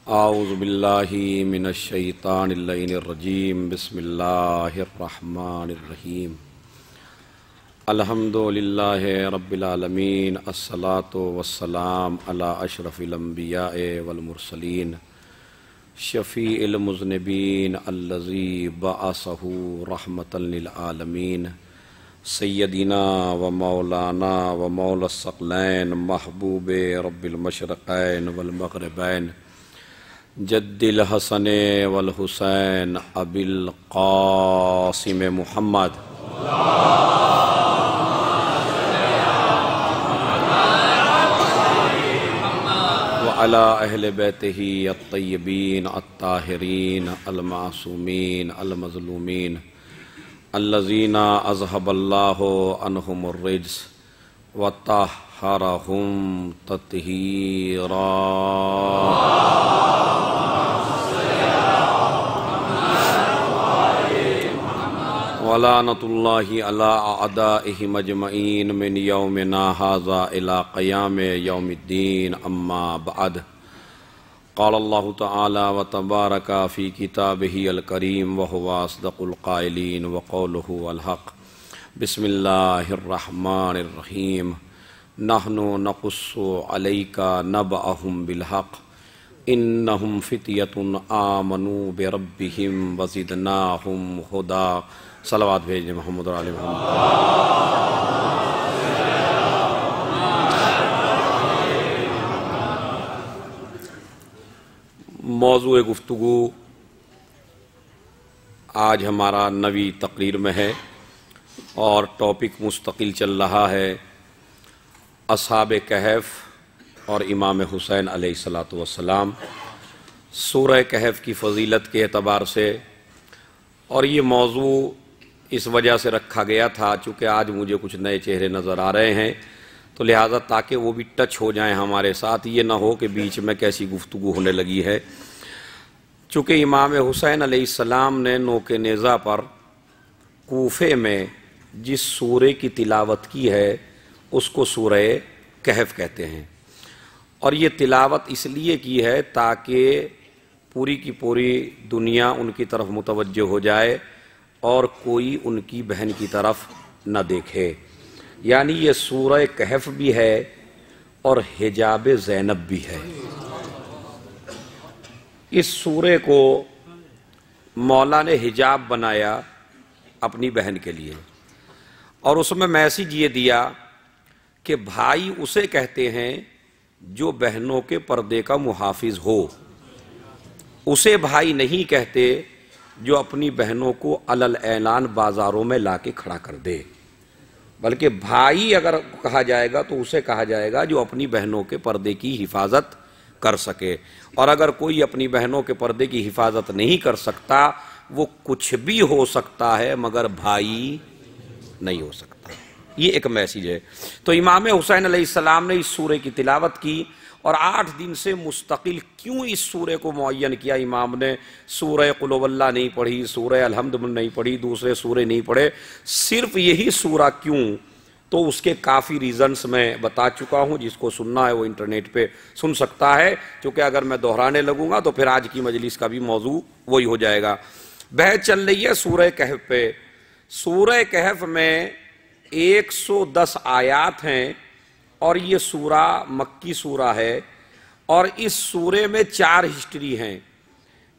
आऊज़ु बिल्लाहि मिनश्शैतानिर्रजीम बिस्मिल्लाहिर्रहमानिर्रहीम अल्हम्दुलिल्लाहि रब्बिल आलमीन अस्सलातु वस्सलाम अला अशरफिल अंबियाए वल मुरसलीन शफ़ीइल मुज़निबीन अल्लज़ी बअसहु रहमतल लिल आलमीन सय्यदिना व मौलाना व मौलस सकलैन महबूबे रब्बिल मशरक़ैन वल मग़रिबैन जद्दिल हसन वल हुसैन अबिल क़ासिम मुहम्मद व अला अहले बैतिही अत्तय्यबीन अत्ताहिरीन अल-मासूमीन अल-मज़लूमीन अल्लज़ीना अज़हबल्लाहु अन्हुमुर रिज्स व तह्हरहुम तत्हीरा। वलानतुल्लाहि अला अअदाइहिम अजमईन मिन यौमिना हाज़ा इला क़याम यौमिद्दीन अम्मा बअद। क़ाल अल्लाहु तआला व तबारका फ़ी किताबिही अल करीम व हुवा अस्दक़ुल क़ाइलीन व क़ौलुहु अल हक़। बिस्मिल्लाहिर रहमानिर रहीम। नहनु नक़ुस्सु अलैका नबअहुम बिल हक़ इन्नहुम फ़ित्यतुन आमनू बिरब्बिहिम व ज़िदनाहुम हुदा। सलावत भेजने मोहम्मद और आले मोहम्मद। मौज़ूए गुफ्तगू आज हमारा नवी तकरीर में है और टॉपिक मुस्तकिल चल रहा है अस्हाबे कहफ़ और इमाम हुसैन अलैहिस्सलातु वस्सलाम। सूरह कहफ़ की फ़जीलत के एतबार से और ये मौजू इस वजह से रखा गया था चूँकि आज मुझे कुछ नए चेहरे नज़र आ रहे हैं, तो लिहाजा ताकि वो भी टच हो जाएं हमारे साथ, ये ना हो कि बीच में कैसी गुफ्तगू होने लगी है। चूँकि इमाम हुसैन अलैहिस्सलाम ने नोके नेज़ा पर कूफे में जिस सूरे की तिलावत की है उसको सूरह कहफ़ कहते हैं, और ये तिलावत इसलिए की है ताकि पूरी की पूरी दुनिया उनकी तरफ मुतवज्जो हो जाए और कोई उनकी बहन की तरफ न देखे। यानी ये सूरह कहफ़ भी है और हिजाब ज़ैनब भी है। इस सूरे को मौला ने हिजाब बनाया अपनी बहन के लिए, और उसमें मैसेज ये दिया कि भाई उसे कहते हैं जो बहनों के पर्दे का मुहाफिज हो, उसे भाई नहीं कहते जो अपनी बहनों को अलल ऐलान बाज़ारों में लाके खड़ा कर दे, बल्कि भाई अगर कहा जाएगा तो उसे कहा जाएगा जो अपनी बहनों के पर्दे की हिफाजत कर सके। और अगर कोई अपनी बहनों के पर्दे की हिफाजत नहीं कर सकता, वो कुछ भी हो सकता है मगर भाई नहीं हो सकता। ये एक मैसेज है। तो इमाम हुसैन अलैहिस्सलाम ने इस सूरे की तिलावत की और 8 दिन से मुस्तकिल क्यों इस सूरे को मुअय्यन किया। इमाम ने सूरह कुल हुवल्लाह नहीं पढ़ी, सूरह अलहम्द नहीं पढ़ी, दूसरे सूरे नहीं पढ़े, सिर्फ यही सूरा क्यों, तो उसके काफ़ी रीज़न्स मैं बता चुका हूँ। जिसको सुनना है वो इंटरनेट पे सुन सकता है, क्योंकि अगर मैं दोहराने लगूंगा तो फिर आज की मजलिस का भी मौजू वही हो जाएगा। बहस चल रही है सूरह कहफ़ पे। सूरह कहफ़ में 110 आयात हैं और ये सूरा मक्की सूरा है, और इस सूरे में 4 हिस्ट्री हैं।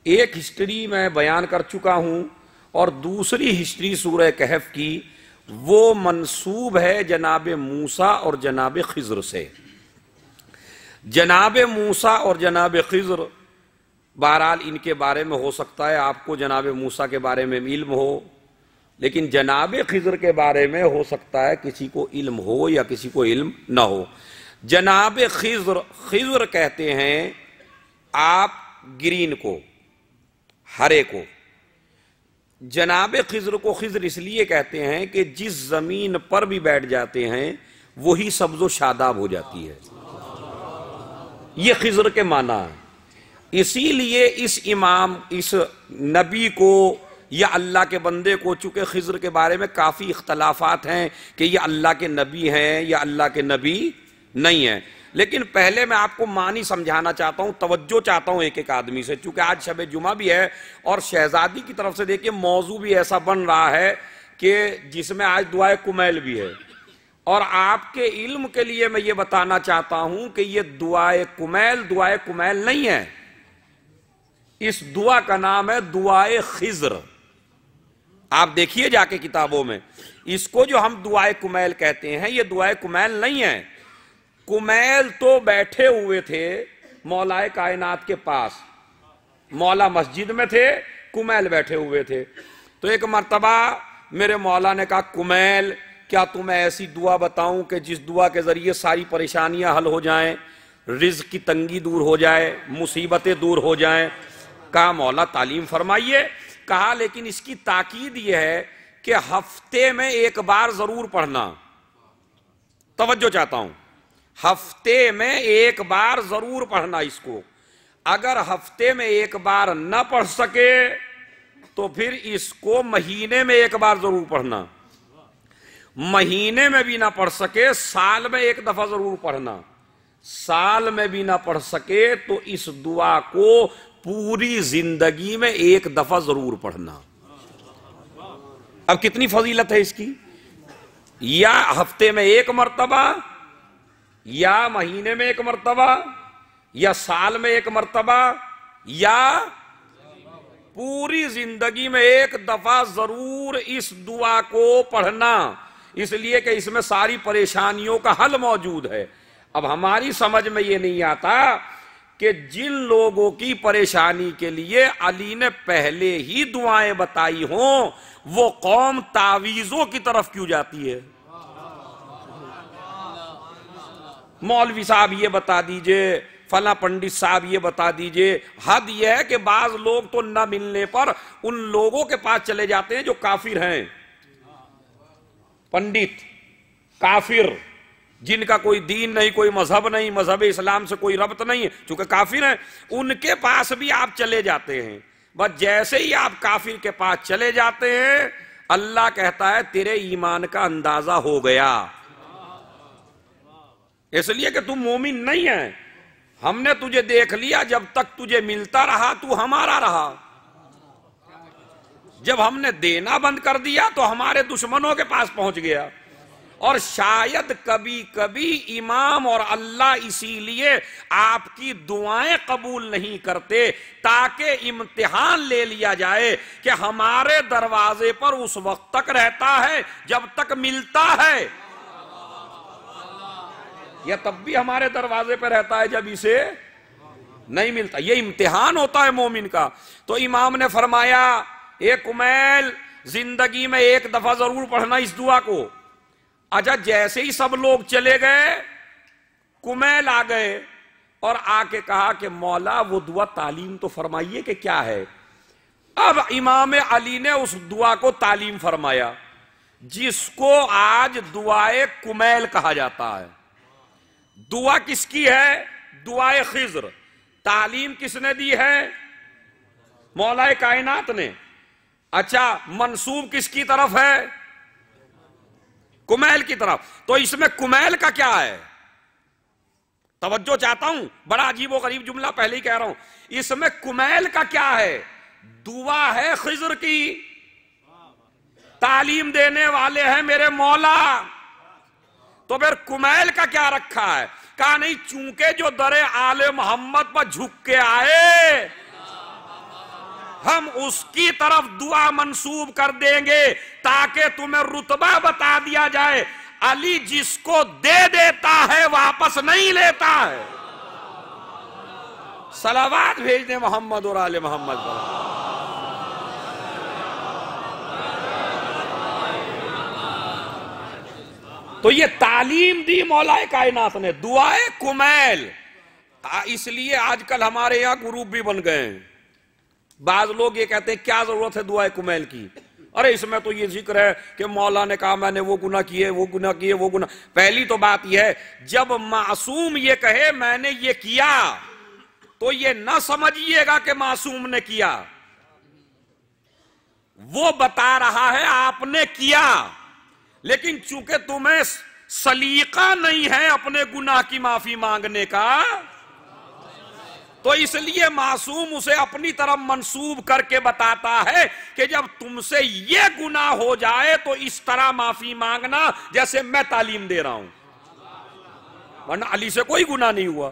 एक हिस्ट्री मैं बयान कर चुका हूँ और दूसरी हिस्ट्री सूरह कहफ़ की वो मंसूब है जनाब मूसा और जनाब खिज़्र से। जनाब मूसा और जनाब खिज़्र, बहरहाल इनके बारे में हो सकता है आपको जनाब मूसा के बारे में इल्म हो, लेकिन जनाब खिज़्र के बारे में हो सकता है किसी को इल्म हो या किसी को इल्म ना हो। जनाब खिज़्र, खिज़्र कहते हैं आप ग्रीन को, हरे को। जनाब खिज़्र को खिज़्र इसलिए कहते हैं कि जिस ज़मीन पर भी बैठ जाते हैं वही सब्ज़ो शादाब हो जाती है। ये खिज़्र के माना है। इसीलिए इस नबी को या अल्लाह के बंदे को, चूँकि खिज़्र के बारे में काफ़ी इख्तलाफात हैं कि ये अल्लाह के नबी हैं या अल्लाह के नबी नहीं है। लेकिन पहले मैं आपको मानी समझाना चाहता हूं, तवज्जो चाहता हूं एक एक आदमी से, क्योंकि आज शब जुमा भी है और शहजादी की तरफ से देखिए मौजू भी ऐसा बन रहा है कि जिसमें आज दुआए कुमैल भी है। और आपके इल्म के लिए मैं ये बताना चाहता हूं कि ये दुआए कुमैल नहीं है। इस दुआ का नाम है दुआए खिज्र। आप देखिए जाके किताबों में, इसको जो हम दुआए कुमैल कहते हैं, ये दुआए कुमैल नहीं है। कुमैल तो बैठे हुए थे मौलाए कायनात के पास, मौला मस्जिद में थे, कुमैल बैठे हुए थे। तो एक मर्तबा मेरे मौला ने कहा, कुमैल क्या तुम्हें ऐसी दुआ बताऊं कि जिस दुआ के जरिए सारी परेशानियां हल हो जाएं, रिज्क की तंगी दूर हो जाए, मुसीबतें दूर हो जाएं। कहा मौला तालीम फरमाइए। कहा लेकिन इसकी ताकीद यह है कि हफ्ते में एक बार जरूर पढ़ना। तवज्जो चाहता हूं, हफ्ते में एक बार जरूर पढ़ना इसको। अगर हफ्ते में एक बार न पढ़ सके तो फिर इसको महीने में एक बार जरूर पढ़ना। महीने में भी ना पढ़ सके साल में एक दफा जरूर पढ़ना। साल में भी ना पढ़ सके तो इस दुआ को पूरी जिंदगी में एक दफा जरूर पढ़ना। अब कितनी फजीलत है इसकी। या हफ्ते में एक मर्तबा, या महीने में एक मर्तबा, या साल में एक मर्तबा, या पूरी जिंदगी में एक दफा जरूर इस दुआ को पढ़ना। इसलिए कि इसमें सारी परेशानियों का हल मौजूद है। अब हमारी समझ में यह नहीं आता कि जिन लोगों की परेशानी के लिए अली ने पहले ही दुआएं बताई हों, वो कौम तावीजों की तरफ क्यों जाती है। मौलवी साहब ये बता दीजिए, फला पंडित साहब ये बता दीजिए। हद यह है कि बाज लोग तो न मिलने पर उन लोगों के पास चले जाते हैं जो काफिर हैं। पंडित काफिर, जिनका कोई दीन नहीं, कोई मजहब नहीं, मजहब इस्लाम से कोई रब्त नहीं है, चूंकि काफिर हैं, उनके पास भी आप चले जाते हैं। बस जैसे ही आप काफिर के पास चले जाते हैं, अल्लाह कहता है तेरे ईमान का अंदाजा हो गया, इसलिए कि तू मोमिन नहीं है। हमने तुझे देख लिया, जब तक तुझे मिलता रहा तू हमारा रहा। जब हमने देना बंद कर दिया तो हमारे दुश्मनों के पास पहुंच गया। और शायद कभी कभी इमाम और अल्लाह इसीलिए आपकी दुआएं कबूल नहीं करते, ताकि इम्तिहान ले लिया जाए कि हमारे दरवाजे पर उस वक्त तक रहता है जब तक मिलता है, या तब भी हमारे दरवाजे पर रहता है जब इसे नहीं मिलता। ये इम्तिहान होता है मोमिन का। तो इमाम ने फरमाया, एक कुमैल जिंदगी में एक दफा जरूर पढ़ना इस दुआ को। अच्छा, जैसे ही सब लोग चले गए, कुमैल आ गए और आके कहा कि मौला वो दुआ तालीम तो फरमाइए कि क्या है। अब इमाम अली ने उस दुआ को तालीम फरमाया, जिसको आज दुआए कुमैल कहा जाता है। दुआ किसकी है? दुआए खिज्र। तालीम किसने दी है? मौलाए कायनात ने। अच्छा, मंसूब किसकी तरफ है? कुमैल की तरफ। तो इसमें कुमैल का क्या है? तवज्जो चाहता हूं, बड़ा अजीबो गरीब जुमला पहले ही कह रहा हूं। इसमें कुमैल का क्या है? दुआ है खिज्र की, तालीम देने वाले हैं मेरे मौला। तो फिर कुमैल का क्या रखा है? कहा नहीं, चूंकि जो दरे आले मोहम्मद पर झुक के आए, हम उसकी तरफ दुआ मंसूब कर देंगे ताकि तुम्हें रुतबा बता दिया जाए। अली जिसको दे देता है वापस नहीं लेता है। सलावात भेज दे मोहम्मद और आले मोहम्मद पर। तो ये तालीम दी मौलाए कायनात ने, दुआए कुमैल। इसलिए आजकल हमारे यहां ग्रुप भी बन गए हैं। बाज लोग ये कहते हैं क्या जरूरत है दुआए कुमैल की? अरे इसमें तो ये जिक्र है कि मौला ने कहा मैंने वो गुनाह किए, वो गुनाह किए, वो गुनाह। पहली तो बात यह है, जब मासूम ये कहे मैंने ये किया, तो ये ना समझिएगा कि मासूम ने किया, वो बता रहा है आपने किया। लेकिन चूंकि तुम्हें सलीका नहीं है अपने गुनाह की माफी मांगने का, तो इसलिए मासूम उसे अपनी तरफ मंसूब करके बताता है कि जब तुमसे ये गुनाह हो जाए तो इस तरह माफी मांगना जैसे मैं तालीम दे रहा हूं, वरना अली से कोई गुनाह नहीं हुआ।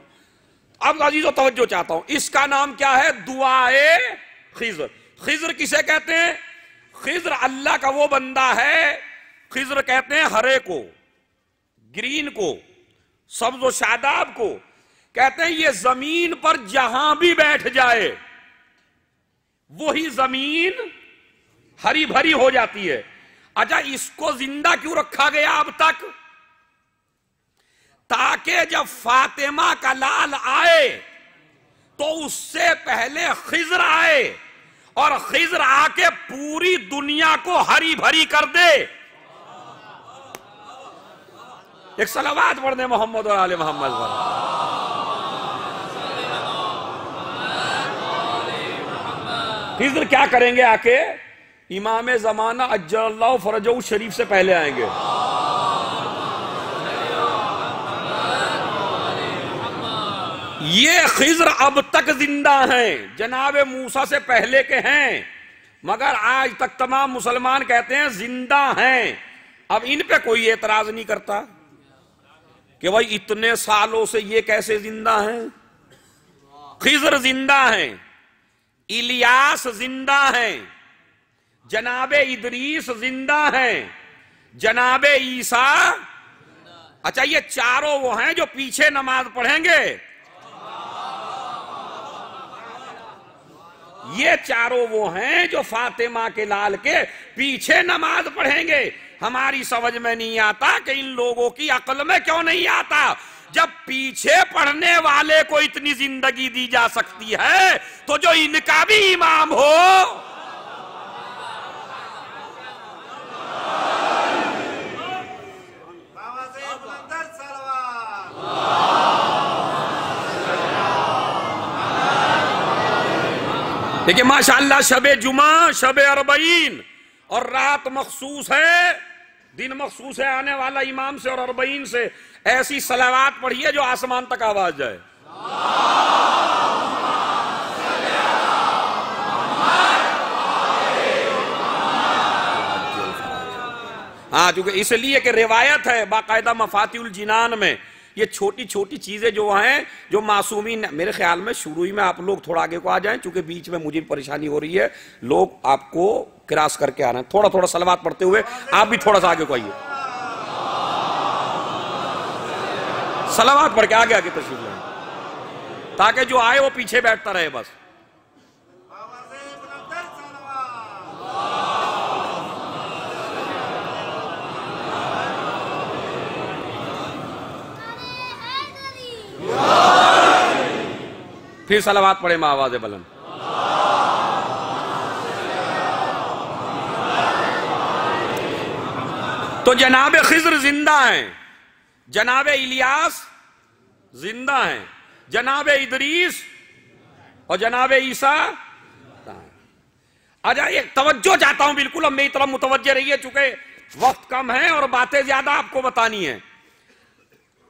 अब अजीजों तवज्जो चाहता हूं, इसका नाम क्या है? दुआए खिज्र। खिज्र किसे कहते हैं? खिज्र अल्लाह का वो बंदा है, खिज्र कहते हैं हरे को, ग्रीन को, सब्ज व शादाब को। कहते हैं ये जमीन पर जहां भी बैठ जाए वही जमीन हरी भरी हो जाती है। अच्छा, इसको जिंदा क्यों रखा गया अब तक? ताकि जब फातिमा का लाल आए तो उससे पहले खिज्र आए और खिज्र आके पूरी दुनिया को हरी भरी कर दे। एक सलावात पढ़ दे मोहम्मद और आले मोहम्मद पर। खिज्र क्या करेंगे? आके इमाम जमाना अज्जलल्लाहु फरजहु शरीफ से पहले आएंगे। ये खिज्र अब तक जिंदा हैं, जनाब मूसा से पहले के हैं, मगर आज तक तमाम मुसलमान कहते हैं जिंदा हैं। अब इन पे कोई एतराज नहीं करता कि भाई इतने सालों से ये कैसे जिंदा हैं। खिज्र जिंदा हैं, इलियास जिंदा हैं, जनाबे इदरीस जिंदा हैं, जनाबे ईसा। अच्छा, ये चारों वो हैं जो पीछे नमाज पढ़ेंगे। ये चारों वो हैं जो फातिमा के लाल के पीछे नमाज पढ़ेंगे। हमारी समझ में नहीं आता कि इन लोगों की अक्ल में क्यों नहीं आता, जब पीछे पढ़ने वाले को इतनी जिंदगी दी जा सकती है तो जो इनका भी इमाम हो। देखिए माशाअल्लाह, शबे जुमा, शबे अरबईन और रात मखसूस है, दिन मखसूस है आने वाला इमाम से और अरबईन से। ऐसी सलावात पढ़िए जो आसमान तक आवाज जाए। हाँ, क्योंकि इसलिए कि रिवायत है बाकायदा मफातिउल जिनान में, ये छोटी छोटी चीजें जो हैं जो मासूमीन, मेरे ख्याल में शुरू ही में आप लोग थोड़ा आगे को आ जाएं, क्योंकि बीच में मुझे परेशानी हो रही है, लोग आपको क्रॉस करके आ रहे हैं। थोड़ा थोड़ा सलावत पढ़ते हुए आप भी थोड़ा सा आगे को आइए, सलावत पढ़ के आगे आगे तशरीफ लाएं, ताकि जो आए वो पीछे बैठता रहे बस। फिर सलावत पढ़े में आवाज़ बुलंद। तो जनाब खिज्र जिंदा हैं, जनाब इलियास जिंदा हैं, जनाब इदरीस और जनाब ईसा। अच्छा, एक तवज्जो चाहता हूं बिल्कुल, अब मेरी तरफ मुतवज्जे रहिए, चूंकि वक्त कम है और बातें ज्यादा आपको बतानी है।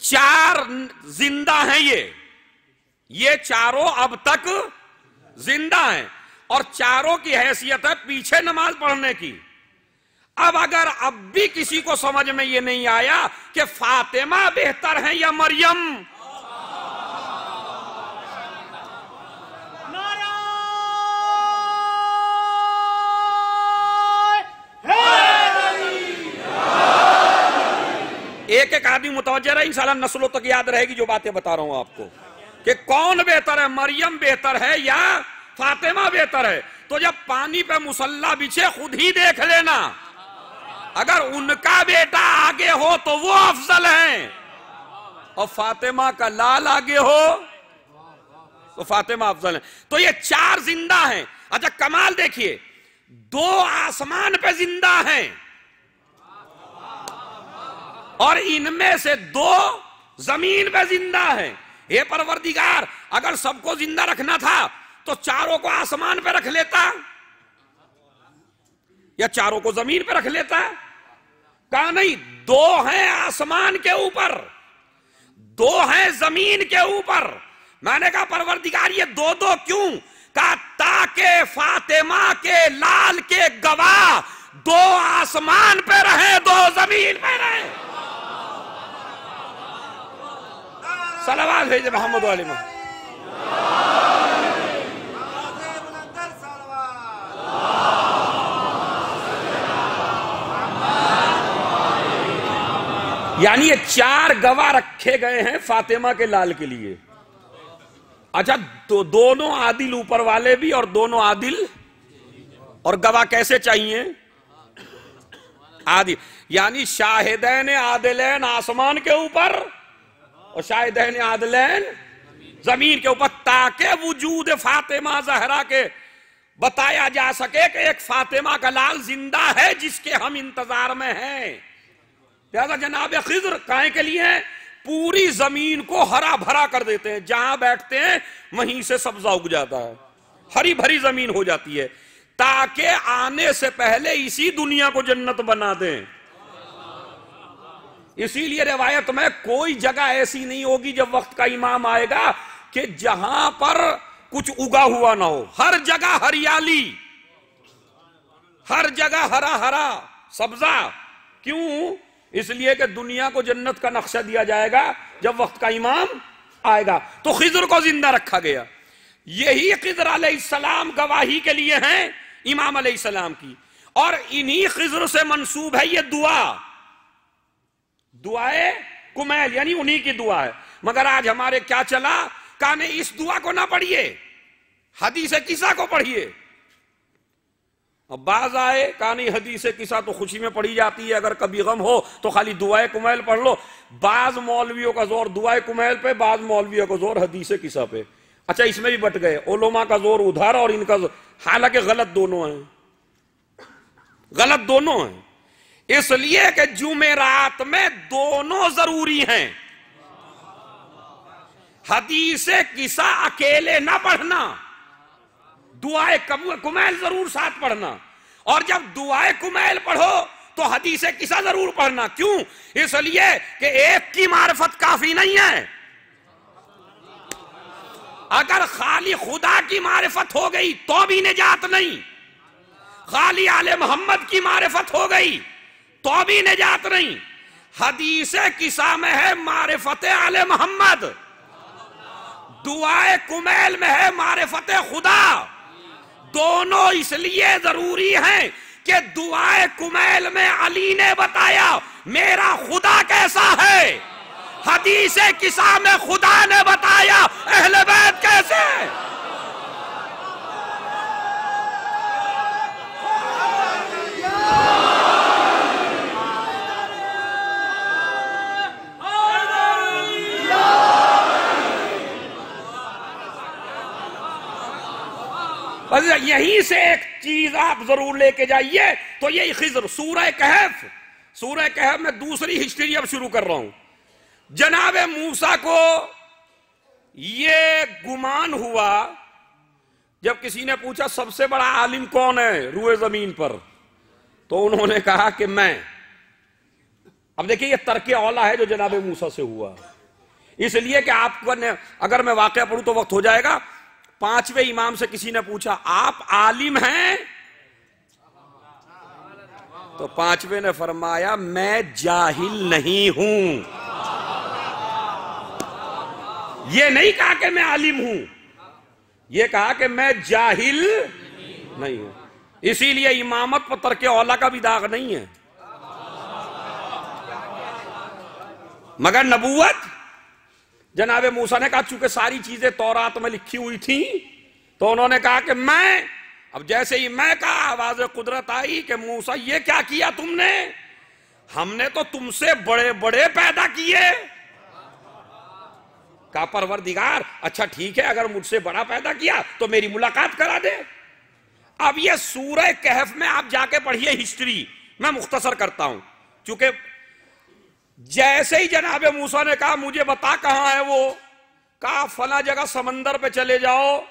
चार जिंदा हैं, ये चारों अब तक जिंदा हैं और चारों की हैसियत है पीछे नमाज पढ़ने की। अब अगर अब भी किसी को समझ में ये नहीं आया कि फातिमा बेहतर है या मरियम, एक एक आदमी मुतवज्जह रहे, इंशाल्लाह नस्लों तक याद रहेगी जो बातें बता रहा हूं आपको कि कौन बेहतर है, मरियम बेहतर है या फातिमा बेहतर है। तो जब पानी पे मुसल्ला बिछे खुद ही देख लेना, अगर उनका बेटा आगे हो तो वो अफजल है और फातिमा का लाल आगे हो तो फातिमा अफजल है। तो ये चार जिंदा हैं। अच्छा, कमाल देखिए, दो आसमान पे जिंदा हैं और इनमें से दो जमीन पे जिंदा हैं। हे परवरदिगार, अगर सबको जिंदा रखना था तो चारों को आसमान पे रख लेता या चारों को जमीन पे रख लेता। कहा नहीं, दो हैं आसमान के ऊपर, दो हैं जमीन के ऊपर। मैंने कहा परवरदिगार ये दो दो क्यों? कहा ताकि फातिमा के लाल के गवाह दो आसमान पे रहे, दो जमीन पे रहे। सलावत भेजे मोहम्मद वाले में। यानी ये चार गवाह रखे गए हैं फातिमा के लाल के लिए। अच्छा, तो दोनों आदिल ऊपर वाले भी और दोनों आदिल, और गवाह कैसे चाहिए? आदिल, यानी शाहिदैन आदिलैन आसमान के ऊपर और शाहिदैन आदिलैन जमीन के ऊपर, ताकि वजूद फातिमा जहरा के बताया जा सके कि एक फातिमा का लाल जिंदा है जिसके हम इंतजार में हैं। लिहाजा जनाब खिज्र काहे के लिए हैं? पूरी जमीन को हरा भरा कर देते हैं, जहां बैठते हैं वहीं से सब्जा उग जाता है, हरी भरी जमीन हो जाती है, ताकि आने से पहले इसी दुनिया को जन्नत बना दें। इसीलिए रिवायत में कोई जगह ऐसी नहीं होगी जब वक्त का इमाम आएगा कि जहां पर कुछ उगा हुआ ना हो। हर जगह हरियाली, हर जगह हरा हरा सब्जा। क्यों? इसलिए कि दुनिया को जन्नत का नक्शा दिया जाएगा जब वक्त का इमाम आएगा। तो खिज्र को जिंदा रखा गया। यही खिज्र अलैहिस्सलाम गवाही के लिए हैं इमाम अलैहिस्सलाम की, और इन्हीं खिज्र से मंसूब है ये दुआ, दुआए कुमैल, यानी उन्हीं की दुआ है। मगर आज हमारे क्या चला? काने इस दुआ को ना पढ़िए, हदीस किसा को पढ़िए। अब बाज आए कहानी हदीस किसा तो खुशी में पढ़ी जाती है, अगर कभी गम हो तो खाली दुआए कुमैल पढ़ लो। बाज मौलवियों का जोर दुआए कुमैल पे, बाज मौलवियों का जोर हदीस किसा पे। अच्छा, इसमें भी बट गए, उलमा का जोर उधर और इनका जोर, हालांकि गलत दोनों हैं, गलत दोनों हैं। इसलिए कि जुमेरात में दोनों जरूरी हैं। हदीस किसा अकेले ना पढ़ना, दुआए कुमैल जरूर साथ पढ़ना, और जब दुआए कुमैल पढ़ो तो हदीस किसा जरूर पढ़ना। क्यों? इसलिए कि एक की मारिफत काफी नहीं है। अगर खाली खुदा की मारिफत हो गई तो भी निजात नहीं, खाली आले मोहम्मद की मारिफत हो गई तो भी निजात नहीं। हदीस किसा में है मारिफत आले मोहम्मद, दुआए कुमैल में है मारिफत खुदा। दोनों इसलिए जरूरी हैं कि दुआए कुमैल में अली ने बताया मेरा खुदा कैसा है, हदीस किसा में खुदा ने बताया अहले बैत कैसे। यहीं से एक चीज आप जरूर लेके जाइए, तो यही खिज्र सूरह कहफ, सूरह कहफ में दूसरी हिस्ट्री अब शुरू कर रहा हूं। जनाब मूसा को ये गुमान हुआ जब किसी ने पूछा सबसे बड़ा आलिम कौन है रुए जमीन पर, तो उन्होंने कहा कि मैं। अब देखिए ये तर्क औला है जो जनाब मूसा से हुआ, इसलिए कि आपको अगर मैं वाकया पढ़ूं तो वक्त हो जाएगा। पांचवें इमाम से किसी ने पूछा आप आलिम हैं, तो पांचवें ने फरमाया मैं जाहिल नहीं हूं। ये नहीं कहा कि मैं आलिम हूं, ये कहा कि मैं जाहिल नहीं हूं। इसीलिए इमामत पर तर्क औला का भी दाग नहीं है। मगर नबूवत जनाब मूसा ने कहा चूंकि सारी चीजें तौरात में लिखी हुई थी, तो उन्होंने कहा कि मैं। अब जैसे ही मैं कहा आवाज कुदरत आई कि मूसा ये क्या किया तुमने, हमने तो तुमसे बड़े बड़े पैदा किए। कहा परवरदिगार अच्छा ठीक है, अगर मुझसे बड़ा पैदा किया तो मेरी मुलाकात करा दे। अब ये सूरह कहफ में आप जाके पढ़िए हिस्ट्री, मैं मुख्तसर करता हूं। चूंकि जैसे ही जनाब मूसा ने कहा मुझे बता कहां है वो, कहा फला जगह समंदर पे चले जाओ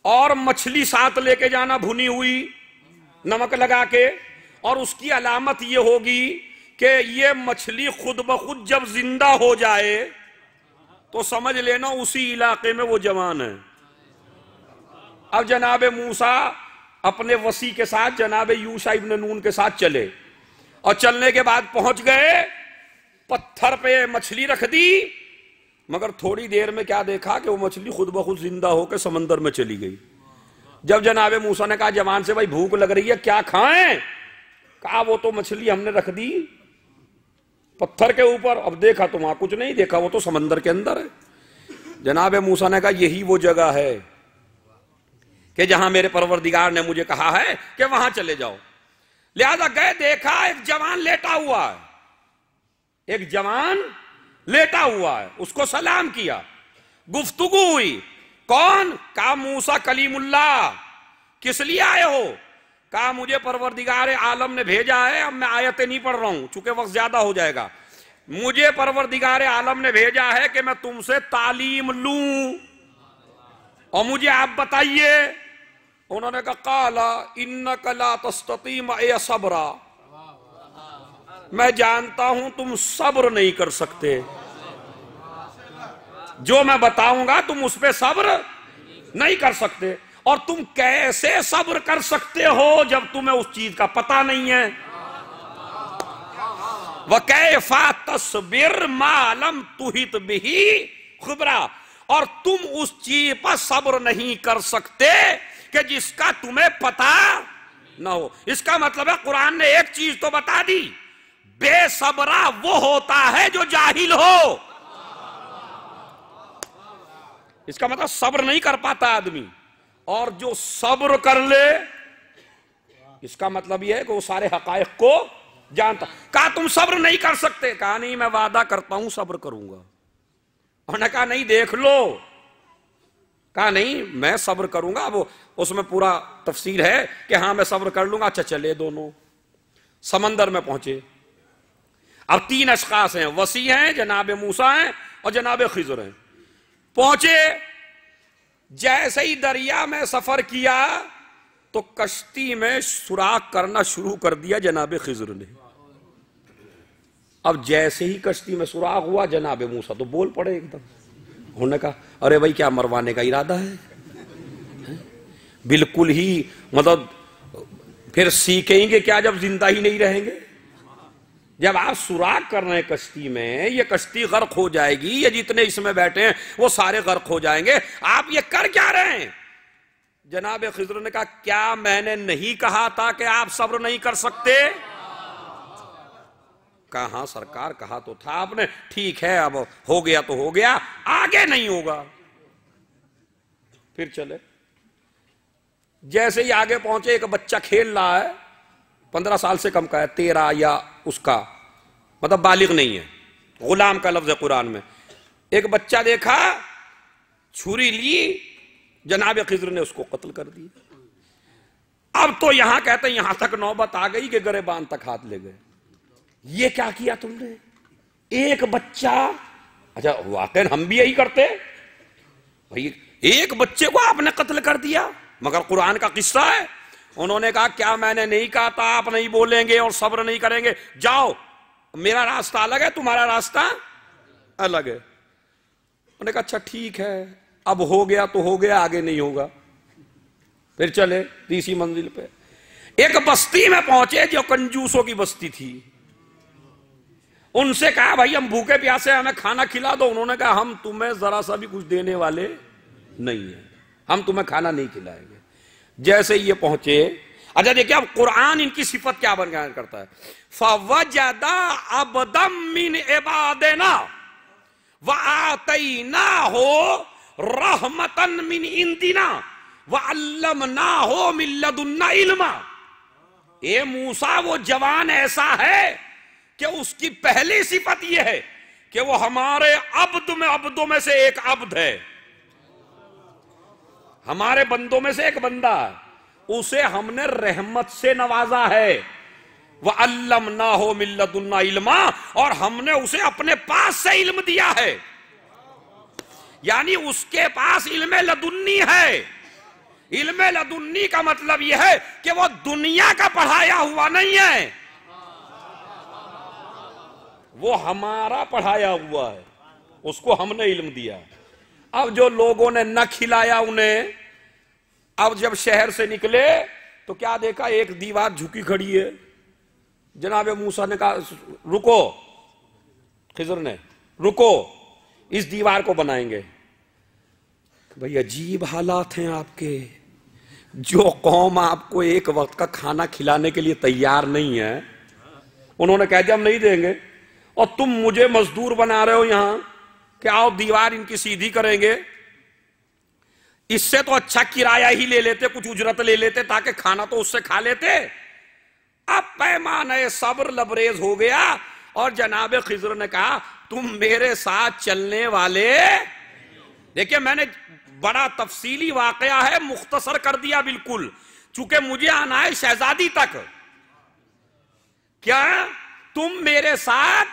और मछली साथ लेके जाना भुनी हुई नमक लगा के, और उसकी अलामत ये होगी कि ये मछली खुद ब खुद जब जिंदा हो जाए तो समझ लेना उसी इलाके में वो जवान है। अब जनाब मूसा अपने वसी के साथ जनाब यूशा इब्न नून के साथ चले और चलने के बाद पहुंच गए, पत्थर पे मछली रख दी, मगर थोड़ी देर में क्या देखा कि वो मछली खुद ब खुद जिंदा होकर समंदर में चली गई। जब जनाब मूसा ने कहा जवान से, भाई भूख लग रही है क्या खाएं? कहा वो तो मछली हमने रख दी पत्थर के ऊपर, अब देखा तो वहां कुछ नहीं देखा, वो तो समंदर के अंदर है। जनाब मूसा ने कहा यही वो जगह है कि जहां मेरे परवरदिगार ने मुझे कहा है कि वहां चले जाओ। लिहाजा गए, देखा एक जवान लेटा हुआ है, एक जवान लेटा हुआ है, उसको सलाम किया, गुफ्तगू हुई। कौन? कहा मूसा कलीमुल्लाह। किस लिए आए हो? कहा मुझे परवरदिगार आलम ने भेजा है। अब मैं आयतें नहीं पढ़ रहा हूं चूंकि वक्त ज्यादा हो जाएगा। मुझे परवरदिगार आलम ने भेजा है कि मैं तुमसे तालीम लूं और मुझे आप बताइए। उन्होंने कहा काला इन्नका ला तस्तती मअ सबरा, मैं जानता हूं तुम सब्र नहीं कर सकते, जो मैं बताऊंगा तुम उस पर सब्र नहीं कर सकते। और तुम कैसे सब्र कर सकते हो जब तुम्हें उस चीज का पता नहीं है? व कैफा तस्बिर मालम तुहित बिही खुबरा, और तुम उस चीज पर सब्र नहीं कर सकते कि जिसका तुम्हें पता ना हो। इसका मतलब है कुरान ने एक चीज तो बता दी, बेसब्रा वो होता है जो जाहिल हो। इसका मतलब सब्र नहीं कर पाता आदमी, और जो सब्र कर ले इसका मतलब यह है कि वो सारे हकायक को जानता। कहा तुम सब्र नहीं कर सकते? कहा नहीं, मैं वादा करता हूं सब्र करूंगा। उन्होंने कहा नहीं देख लो। कहा नहीं मैं सब्र करूंगा। वो उसमें पूरा तफसीर है कि हाँ मैं सब्र कर लूंगा। अच्छा चले दोनों समंदर में पहुंचे। अब 3 अशखास हैं, वसी हैं, जनाब मूसा हैं और जनाब खिजर हैं। पहुंचे, जैसे ही दरिया में सफर किया तो कश्ती में सुराख करना शुरू कर दिया जनाब खिजर ने। अब जैसे ही कश्ती में सुराख हुआ जनाब मूसा तो बोल पड़े एकदम। उन्होंने कहा अरे भाई क्या मरवाने का इरादा है? बिल्कुल ही मतलब फिर सीखेंगे क्या जब जिंदा ही नहीं रहेंगे? जब आप सुराख कर रहे हैं कश्ती में, ये कश्ती गर्क हो जाएगी, ये जितने इसमें बैठे हैं वो सारे गर्क हो जाएंगे, आप ये कर क्या रहे हैं? जनाब खिजर ने कहा क्या मैंने नहीं कहा था कि आप सब्र नहीं कर सकते? कहा हाँ सरकार कहा तो था आपने। ठीक है अब हो गया तो हो गया, आगे नहीं होगा। फिर चले। जैसे ही आगे पहुंचे एक बच्चा खेल रहा है, 15 साल से कम का है, 13 या उसका मतलब बालिग नहीं है, गुलाम का लफ्ज है कुरान में। एक बच्चा देखा, छुरी ली, जनाब खिजर ने उसको कत्ल कर दिया। अब तो यहां कहते हैं यहां तक नौबत आ गई कि गरेबान तक हाथ ले गए। ये क्या किया तुमने? एक बच्चा। अच्छा वाकई हम भी यही करते भाई, एक बच्चे को आपने कत्ल कर दिया, मगर कुरान का किस्सा है। उन्होंने कहा क्या मैंने नहीं कहा था आप नहीं बोलेंगे और सब्र नहीं करेंगे? जाओ, मेरा रास्ता अलग है, तुम्हारा रास्ता अलग है। उन्होंने कहा अच्छा ठीक है, अब हो गया तो हो गया, आगे नहीं होगा। फिर चले 3री मंजिल पे। एक बस्ती में पहुंचे जो कंजूसों की बस्ती थी। उनसे कहा भाई हम भूखे प्यासे, हमें खाना खिला दो। उन्होंने कहा हम तुम्हें जरा सा भी कुछ देने वाले नहीं है, हम तुम्हें खाना नहीं खिलाएंगे। जैसे ये पहुंचे, अच्छा देखिए अब कुरान इनकी सिफत क्या बयान करता है। फवजदा अबदम मिन इबादिना व आतैना हो रहमतन मिन इंदिना व अल्लमना हो मिन लदुन्ना इल्मा। ये मूसा वो जवान ऐसा है कि उसकी पहली सिफत यह है कि वो हमारे अब्दों में से एक अब्द है, हमारे बंदों में से एक बंदा, उसे हमने रहमत से नवाजा है। वह अल्लमना हो मिन लदुन्ना इल्मा, और हमने उसे अपने पास से इल्म दिया है। यानी उसके पास इल्म लदुन्नी है। इल्म लदुन्नी का मतलब यह है कि वो दुनिया का पढ़ाया हुआ नहीं है, वो हमारा पढ़ाया हुआ है, उसको हमने इल्म दिया। अब जो लोगों ने न खिलाया उन्हें, अब जब शहर से निकले तो क्या देखा, एक दीवार झुकी खड़ी है। जनाब मूसा ने कहा रुको, खिजर ने रुको, इस दीवार को बनाएंगे। भाई अजीब हालात हैं आपके, जो कौम आपको एक वक्त का खाना खिलाने के लिए तैयार नहीं है, उन्होंने कह दिया हम नहीं देंगे, और तुम मुझे मजदूर बना रहे हो यहां कि आओ दीवार इनकी सीधी करेंगे। इससे तो अच्छा किराया ही ले लेते, कुछ उजरत ले लेते, ताकि खाना तो उससे खा लेते। अब पैमाने सब्र लबरेज हो गया, और जनाब खिजर ने कहा तुम मेरे साथ चलने वाले। देखिए मैंने बड़ा तफसीली वाकया है, मुख्तसर कर दिया बिल्कुल, चूंकि मुझे आना है शहजादी तक। क्या तुम मेरे साथ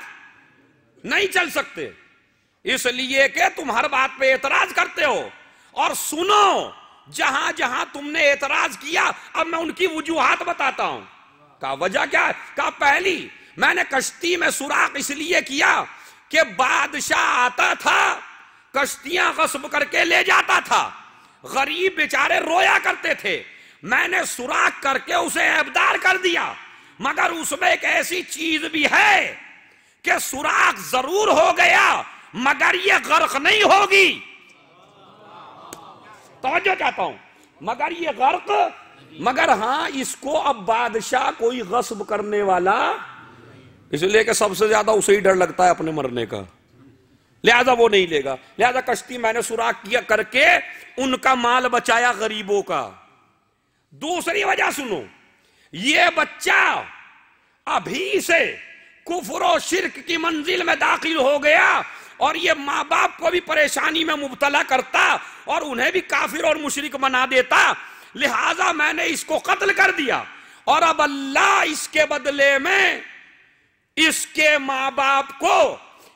नहीं चल सकते, इसलिए कि तुम हर बात पे एतराज करते हो। और सुनो, जहां जहां तुमने एतराज किया, अब मैं उनकी वजूहात बताता हूं। कहा वजह क्या है? कहा पहली, मैंने कश्ती में सुराख इसलिए किया कि बादशाह आता था, कश्तियां गस्ब करके ले जाता था, गरीब बेचारे रोया करते थे। मैंने सुराख करके उसे ऐबदार कर दिया, मगर उसमें एक ऐसी चीज भी है कि सुराख जरूर हो गया मगर ये गर्क नहीं होगी। तवज्जो चाहता हूं, मगर ये गर्क, मगर हां इसको अब बादशाह कोई गस्ब करने वाला, इसलिए कि सबसे ज्यादा उसे ही डर लगता है अपने मरने का, लिहाजा वो नहीं लेगा। लिहाजा कश्ती मैंने सुराख किया करके उनका माल बचाया गरीबों का। दूसरी वजह सुनो, ये बच्चा अभी से कुफ्र और शिर्क की मंजिल में दाखिल हो गया, और ये माँ बाप को भी परेशानी में मुब्तला करता और उन्हें भी काफिर और मुशरिक बना देता। लिहाजा मैंने इसको कत्ल कर दिया, और अब अल्लाह इसके बदले में इसके माँ बाप को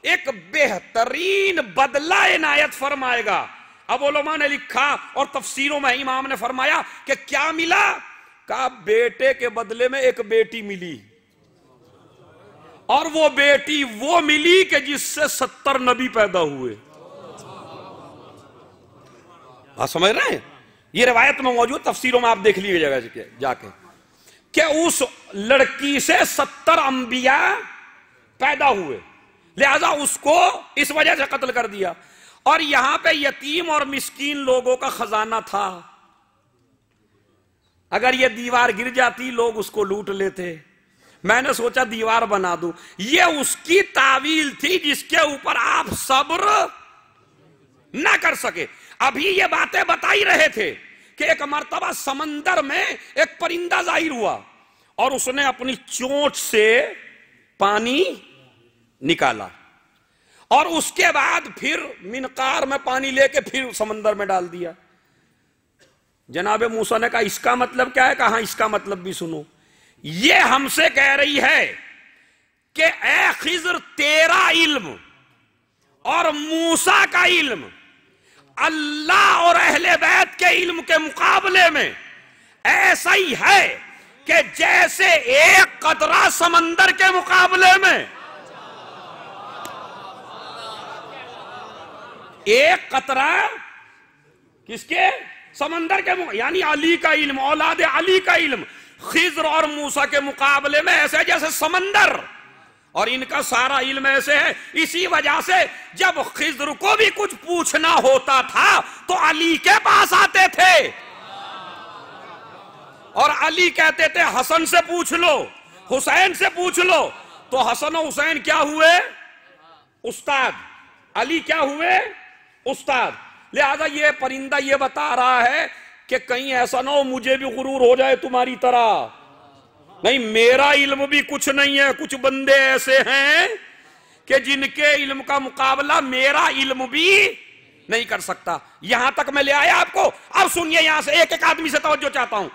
एक बेहतरीन बदला इनायत फरमाएगा। अब उलमा ने लिखा और तफसीरों में इमाम ने फरमाया कि क्या मिला? कहा बेटे के बदले में एक बेटी मिली, और वो बेटी वो मिली कि जिससे 70 नबी पैदा हुए। आप समझ रहे हैं? ये रिवायत में मौजूद, तफसीरों में आप देख लीजिएगा जाके, कि उस लड़की से 70 अंबिया पैदा हुए, लिहाजा उसको इस वजह से कत्ल कर दिया। और यहां पे यतीम और मिस्कीन लोगों का खजाना था, अगर ये दीवार गिर जाती लोग उसको लूट लेते। मैंने सोचा दीवार बना दूं, ये उसकी तावील थी जिसके ऊपर आप सब्र ना कर सके। अभी ये बातें बता ही रहे थे कि एक मर्तबा समंदर में एक परिंदा जाहिर हुआ, और उसने अपनी चोंच से पानी निकाला, और उसके बाद फिर मिनकार में पानी लेके फिर समंदर में डाल दिया। जनाब मूसा ने कहा इसका मतलब क्या है? कहा इसका मतलब भी सुनो। ये हमसे कह रही है कि ए खिज़र, तेरा इल्म और मूसा का इल्म अल्लाह और अहले बैत के इल्म के मुकाबले में ऐसा ही है कि जैसे एक कतरा समंदर के मुकाबले में, एक कतरा किसके? समंदर के, यानी अली का इल्म, औलाद अली का इल्म खिज़र और मूसा के मुकाबले में ऐसे जैसे समंदर, और इनका सारा इल्म ऐसे है। इसी वजह से जब खिज़र को भी कुछ पूछना होता था तो अली के पास आते थे, और अली कहते थे हसन से पूछ लो, हुसैन से पूछ लो। तो हसन और हुसैन क्या हुए? उस्ताद। अली क्या हुए? उस्ताद। लिहाजा ये परिंदा ये बता रहा है कि कहीं ऐसा ना हो मुझे भी गुरूर हो जाए तुम्हारी तरह। नहीं, मेरा इल्म भी कुछ नहीं है, कुछ बंदे ऐसे हैं कि जिनके इल्म का मुकाबला मेरा इल्म भी नहीं कर सकता। यहां तक मैं ले आया आपको। अब सुनिए, यहां से एक एक आदमी से तवज्जो चाहता हूं।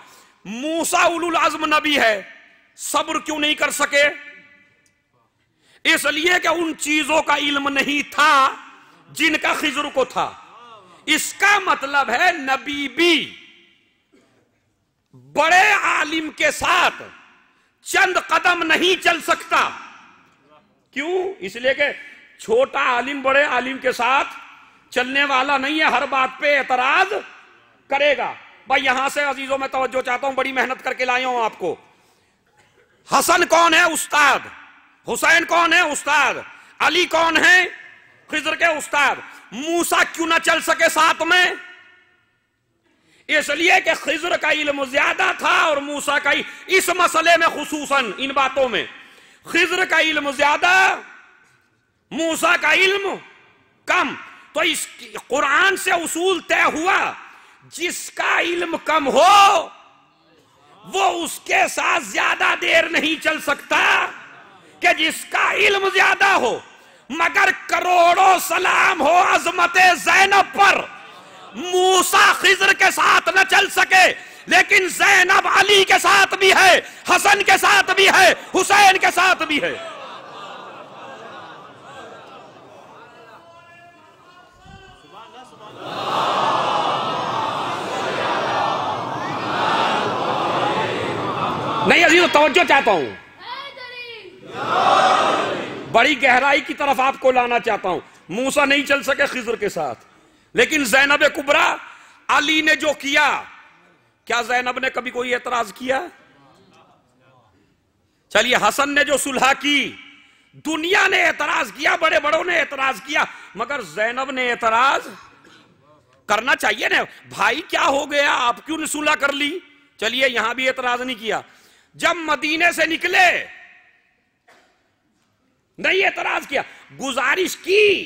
मूसा उलुल अज़्म नबी है, सब्र क्यों नहीं कर सके? इसलिए कि उन चीजों का इल्म नहीं था जिनका खिज़र को था। इसका मतलब है नबी भी बड़े आलिम के साथ चंद कदम नहीं चल सकता। क्यों? इसलिए कि छोटा आलिम बड़े आलिम के साथ चलने वाला नहीं है, हर बात पे एतराज करेगा। भाई यहां से अजीजों में तवज्जो चाहता हूं, बड़ी मेहनत करके लाया हूं आपको। हसन कौन है? उस्ताद। हुसैन कौन है? उस्ताद। अली कौन है? खिजर के उस्ताद। मूसा क्यों ना चल सके साथ में? इसलिए कि खिजर का इल्म ज्यादा था और मूसा का इस मसले में, खुसूसन इन बातों में खिजर का इल्म ज्यादा, मूसा का इल्म कम। तो इस कुरान से उसूल तय हुआ, जिसका इल्म कम हो वो उसके साथ ज्यादा देर नहीं चल सकता कि जिसका इल्म ज्यादा हो। मगर करोड़ों सलाम हो अजमत ज़ैनब पर, मूसा खिजर के साथ न चल सके, लेकिन ज़ैनब अली के साथ भी है, हसन के साथ भी है, हुसैन के साथ भी है। नहीं अजीज, तवज्जो चाहता हूं, बड़ी गहराई की तरफ आपको लाना चाहता हूं। मूसा नहीं चल सके खिजर के साथ, लेकिन ज़ैनब कुबरा अली ने जो किया, क्या ज़ैनब ने कभी कोई एतराज किया? चलिए, हसन ने जो सुलह की, दुनिया ने एतराज किया, बड़े बड़ों ने एतराज किया, मगर ज़ैनब ने एतराज करना चाहिए ना। भाई क्या हो गया, आप क्यों ने सुलह कर ली? चलिए, यहां भी एतराज नहीं किया। जब मदीने से निकले नहीं एतराज किया, गुजारिश की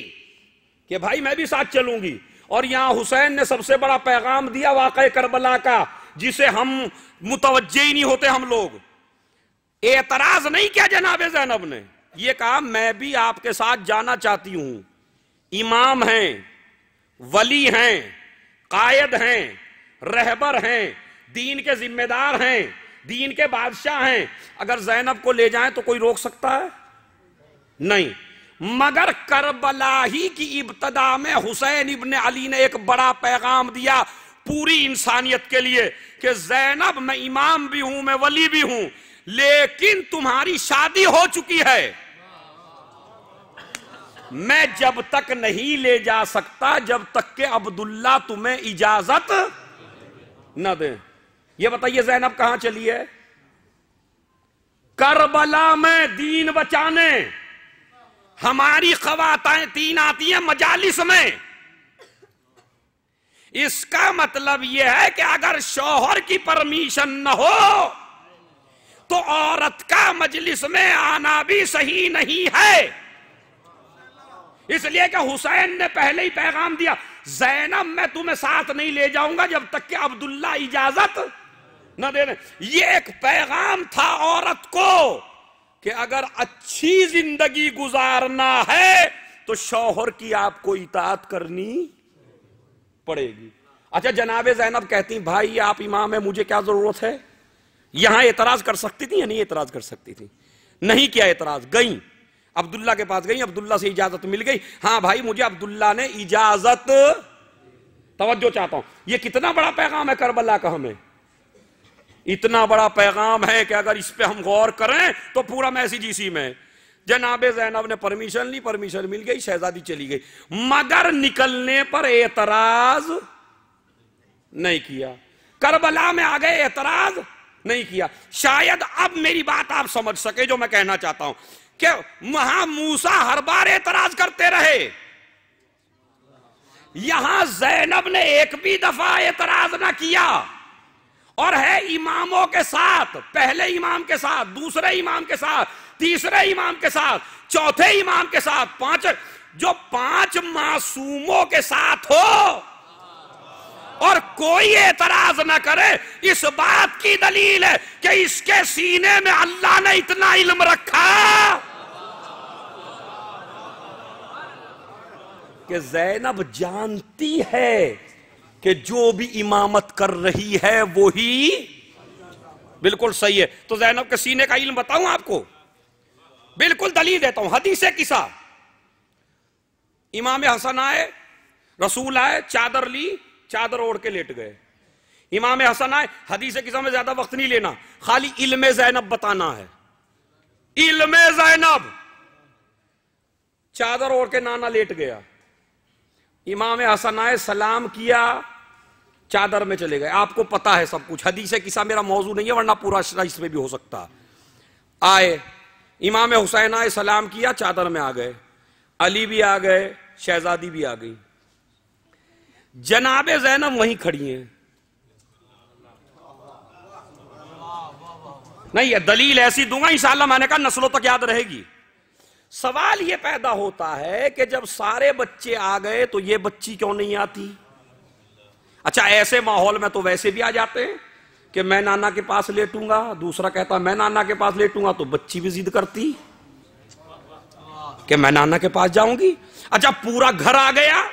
कि भाई मैं भी साथ चलूंगी। और यहां हुसैन ने सबसे बड़ा पैगाम दिया वाक़े करबला का, जिसे हम मुतवज्जे ही नहीं होते हम लोग। एतराज नहीं किया जनाबे ज़ैनब ने, यह कहा मैं भी आपके साथ जाना चाहती हूं। इमाम हैं, वली हैं, कायद हैं, रहबर हैं, दीन के जिम्मेदार हैं, दीन के बादशाह हैं। अगर ज़ैनब को ले जाएं तो कोई रोक सकता है? नहीं। मगर करबला ही की इब्तदा में हुसैन इब्ने अली ने एक बड़ा पैगाम दिया पूरी इंसानियत के लिए कि ज़ैनब, मैं इमाम भी हूं, मैं वली भी हूं, लेकिन तुम्हारी शादी हो चुकी है, मैं जब तक नहीं ले जा सकता जब तक के अब्दुल्ला तुम्हें इजाजत न दे। ये बताइए ज़ैनब कहां चली है? करबला में दीन बचाने। हमारी ख़वातीन तीन आती हैं मजालिस में। इसका मतलब यह है कि अगर शौहर की परमिशन न हो तो औरत का मजलिस में आना भी सही नहीं है। इसलिए कि हुसैन ने पहले ही पैगाम दिया, ज़ैनब मैं तुम्हें साथ नहीं ले जाऊंगा जब तक कि अब्दुल्ला इजाजत न दे। ये एक पैगाम था औरत को कि अगर अच्छी जिंदगी गुजारना है तो शौहर की आपको इताअत करनी पड़ेगी। अच्छा, जनाबे ज़ैनब कहती भाई आप इमाम है, मुझे क्या जरूरत है? यहां एतराज कर सकती थी या नहीं एतराज कर सकती थी? नहीं किया एतराज, गई अब्दुल्ला के पास, गई, अब्दुल्ला से इजाजत मिल गई। हां भाई मुझे अब्दुल्ला ने इजाजत। तवज्जो चाहता हूं, यह कितना बड़ा पैगाम है करबला का। हमें इतना बड़ा पैगाम है कि अगर इस पे हम गौर करें तो पूरा मैसेज इसी में। जनाबे ज़ैनब ने परमिशन ली, परमिशन मिल गई, शहजादी चली गई, मगर निकलने पर एतराज नहीं किया। करबला में आ गए, एतराज नहीं किया। शायद अब मेरी बात आप समझ सके जो मैं कहना चाहता हूं कि वहां मूसा हर बार एतराज करते रहे, यहां ज़ैनब ने एक भी दफा एतराज ना किया। और है इमामों के साथ, पहले इमाम के साथ, दूसरे इमाम के साथ, तीसरे इमाम के साथ, चौथे इमाम के साथ, पांच, जो पांच मासूमों के साथ हो और कोई एतराज ना करे, इस बात की दलील है कि इसके सीने में अल्लाह ने इतना इल्म रखा कि ज़ैनब जानती है कि जो भी इमामत कर रही है वो ही बिल्कुल सही है। तो ज़ैनब के सीने का इल्म बताऊं आपको, बिल्कुल दलील देता हूं। हदीस किसा, इमाम हसन आए, रसूल आए, चादर ली, चादर ओढ़ के लेट गए। इमाम हसन आए, हदीस किसा में ज्यादा वक्त नहीं लेना, खाली इल्म ज़ैनब बताना है। इल्म ज़ैनब चादर ओढ़ के नाना लेट गया, इमाम हसन आए, सलाम किया, चादर में चले गए। आपको पता है सब कुछ, हदीस किस्सा मेरा मौजू नहीं है, वरना पूरा इसमें भी हो सकता। आए, इमाम हुसैन आए, सलाम किया, चादर में आ गए। अली भी आ गए, शहजादी भी आ गई। जनाबे ज़ैनब वहीं खड़ी हैं। नहीं, ये दलील ऐसी दूंगा इंशाअल्लाह, मैंने कहा नस्लों तक याद रहेगी। सवाल ये पैदा होता है कि जब सारे बच्चे आ गए तो ये बच्ची क्यों नहीं आती? अच्छा, ऐसे माहौल में तो वैसे भी आ जाते हैं कि मैं नाना के पास लेटूंगा, दूसरा कहता मैं नाना के पास लेटूंगा, तो बच्ची भी जिद करती कि मैं नाना के पास जाऊंगी। अच्छा, पूरा घर आ गया,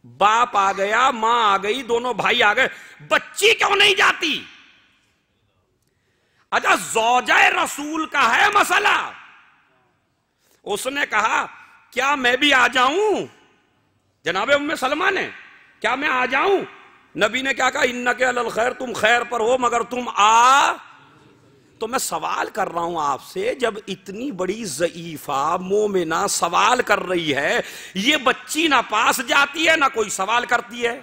बाप आ गया, मां आ गई, दोनों भाई आ गए, बच्ची क्यों नहीं जाती? अच्छा, ज़ौजाए रसूल का है मसला। उसने कहा क्या मैं भी आ जाऊं? जनाबे उम्मे सलमा ने, क्या मैं आ जाऊं? नबी ने क्या कहा, इन्नके अलल खैर, तुम खैर पर हो मगर तुम आ। तो मैं सवाल कर रहा हूं आपसे, जब इतनी बड़ी ज़ईफा मोमिना सवाल कर रही है, ये बच्ची ना पास जाती है ना कोई सवाल करती है,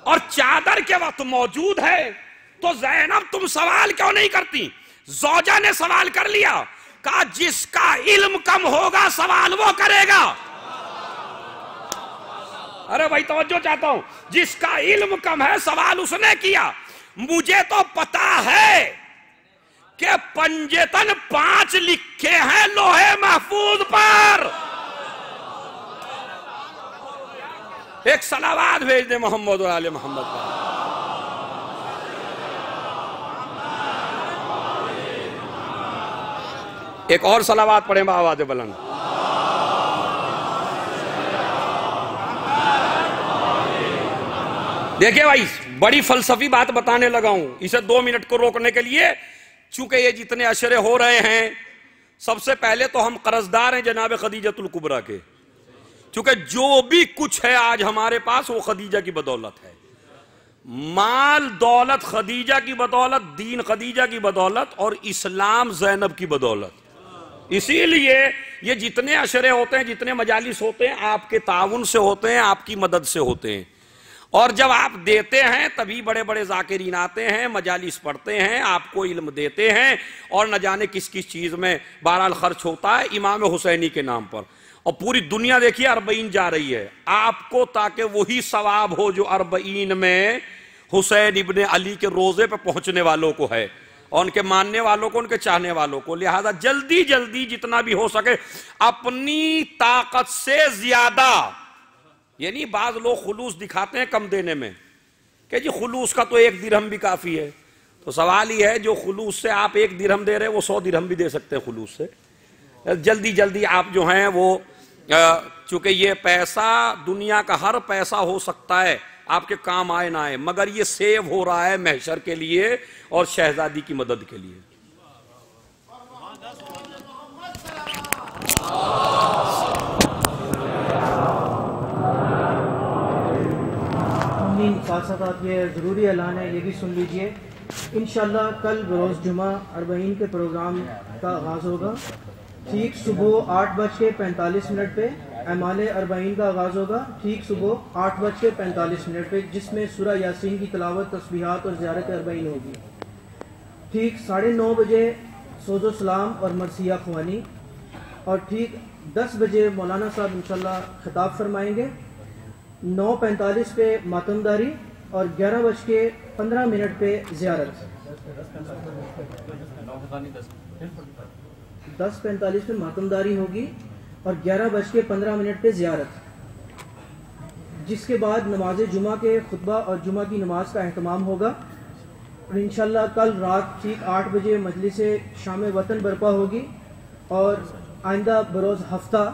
और चादर के वक्त मौजूद है, तो ज़ैनब तुम सवाल क्यों नहीं करती? ज़ौजा ने सवाल कर लिया, कहा जिसका इल्म कम होगा सवाल वो करेगा। अरे भाई तवज्जो चाहता हूं, जिसका इल्म कम है सवाल उसने किया। मुझे तो पता है कि पंजेतन 5 लिखे हैं लोहे महफूज पर। एक सलावात भेज दे मोहम्मद और आले मोहम्मद पर। एक और सलावात पढ़े आवाज़ बुलंद। देखिए भाई, बड़ी फलसफी बात बताने लगा हूं, इसे 2 मिनट को रोकने के लिए, चूंकि ये जितने अशरे हो रहे हैं, सबसे पहले तो हम कर्जदार हैं जनाब खदीजतुल कुबरा के, क्योंकि जो भी कुछ है आज हमारे पास वो खदीजा की बदौलत है। माल दौलत खदीजा की बदौलत, दीन खदीजा की बदौलत, और इस्लाम ज़ैनब की बदौलत। इसीलिए ये जितने अशरे होते हैं, जितने मजालिस होते हैं, आपके ताउन से होते हैं, आपकी मदद से होते हैं। और जब आप देते हैं तभी बड़े बड़े जाकिरीन आते हैं, मजालिस पढ़ते हैं, आपको इल्म देते हैं, और न जाने किस किस चीज़ में बहरहाल खर्च होता है इमाम हुसैनी के नाम पर। और पूरी दुनिया देखिए अरबईन जा रही है आपको, ताकि वही सवाब हो जो अरबईन में हुसैन इब्ने अली के रोज़े पर पहुंचने वालों को है, और उनके मानने वालों को, उनके चाहने वालों को। लिहाजा जल्दी जल्दी जितना भी हो सके अपनी ताकत से ज्यादा, यानी बाज लोग खुलूस दिखाते हैं कम देने में कि जी खुलूस का तो 1 दिरहम भी काफी है। तो सवाल ही है, जो खुलूस से आप 1 दिरहम दे रहे हैं वो 100 दिरहम भी दे सकते हैं खुलूस से। जल्दी जल्दी आप जो हैं वो, चूंकि ये पैसा दुनिया का हर पैसा हो सकता है, आपके काम आए ना आए, मगर ये सेव हो रहा है महशर के लिए और शहजादी की मदद के लिए। साथ साथ ये ज़रूरी ऐलान है, ये भी सुन लीजिए। इंशाअल्लाह कल बरोज़ जुमा अरबईन के प्रोग्राम का आगाज़ होगा, ठीक सुबह 8:45 पे। अमाले अरबईन का आगाज़ होगा ठीक सुबह 8:45 पे, जिसमें सूरह यासीन की तिलावत, तस्बीहात और ज़ियारत अरबईन होगी। ठीक 9:30 बजे सोजो सलाम और मरसिया ख्वानी, और ठीक 10 बजे मौलाना साहब इंशाअल्लाह खिताब फरमाएंगे। 9:45 पे मातमदारी और 11:15 पे ज़ियारत। 10:45 पे मातमदारी होगी और 11:15 पे ज़ियारत, जिसके बाद नमाज जुमा के खुतबा और जुमा की नमाज का एहतमाम होगा। और इंशाअल्लाह कल रात ठीक 8 बजे मजलिस शाम वतन बर्पा होगी, और आइंदा बरोज़ हफ्ता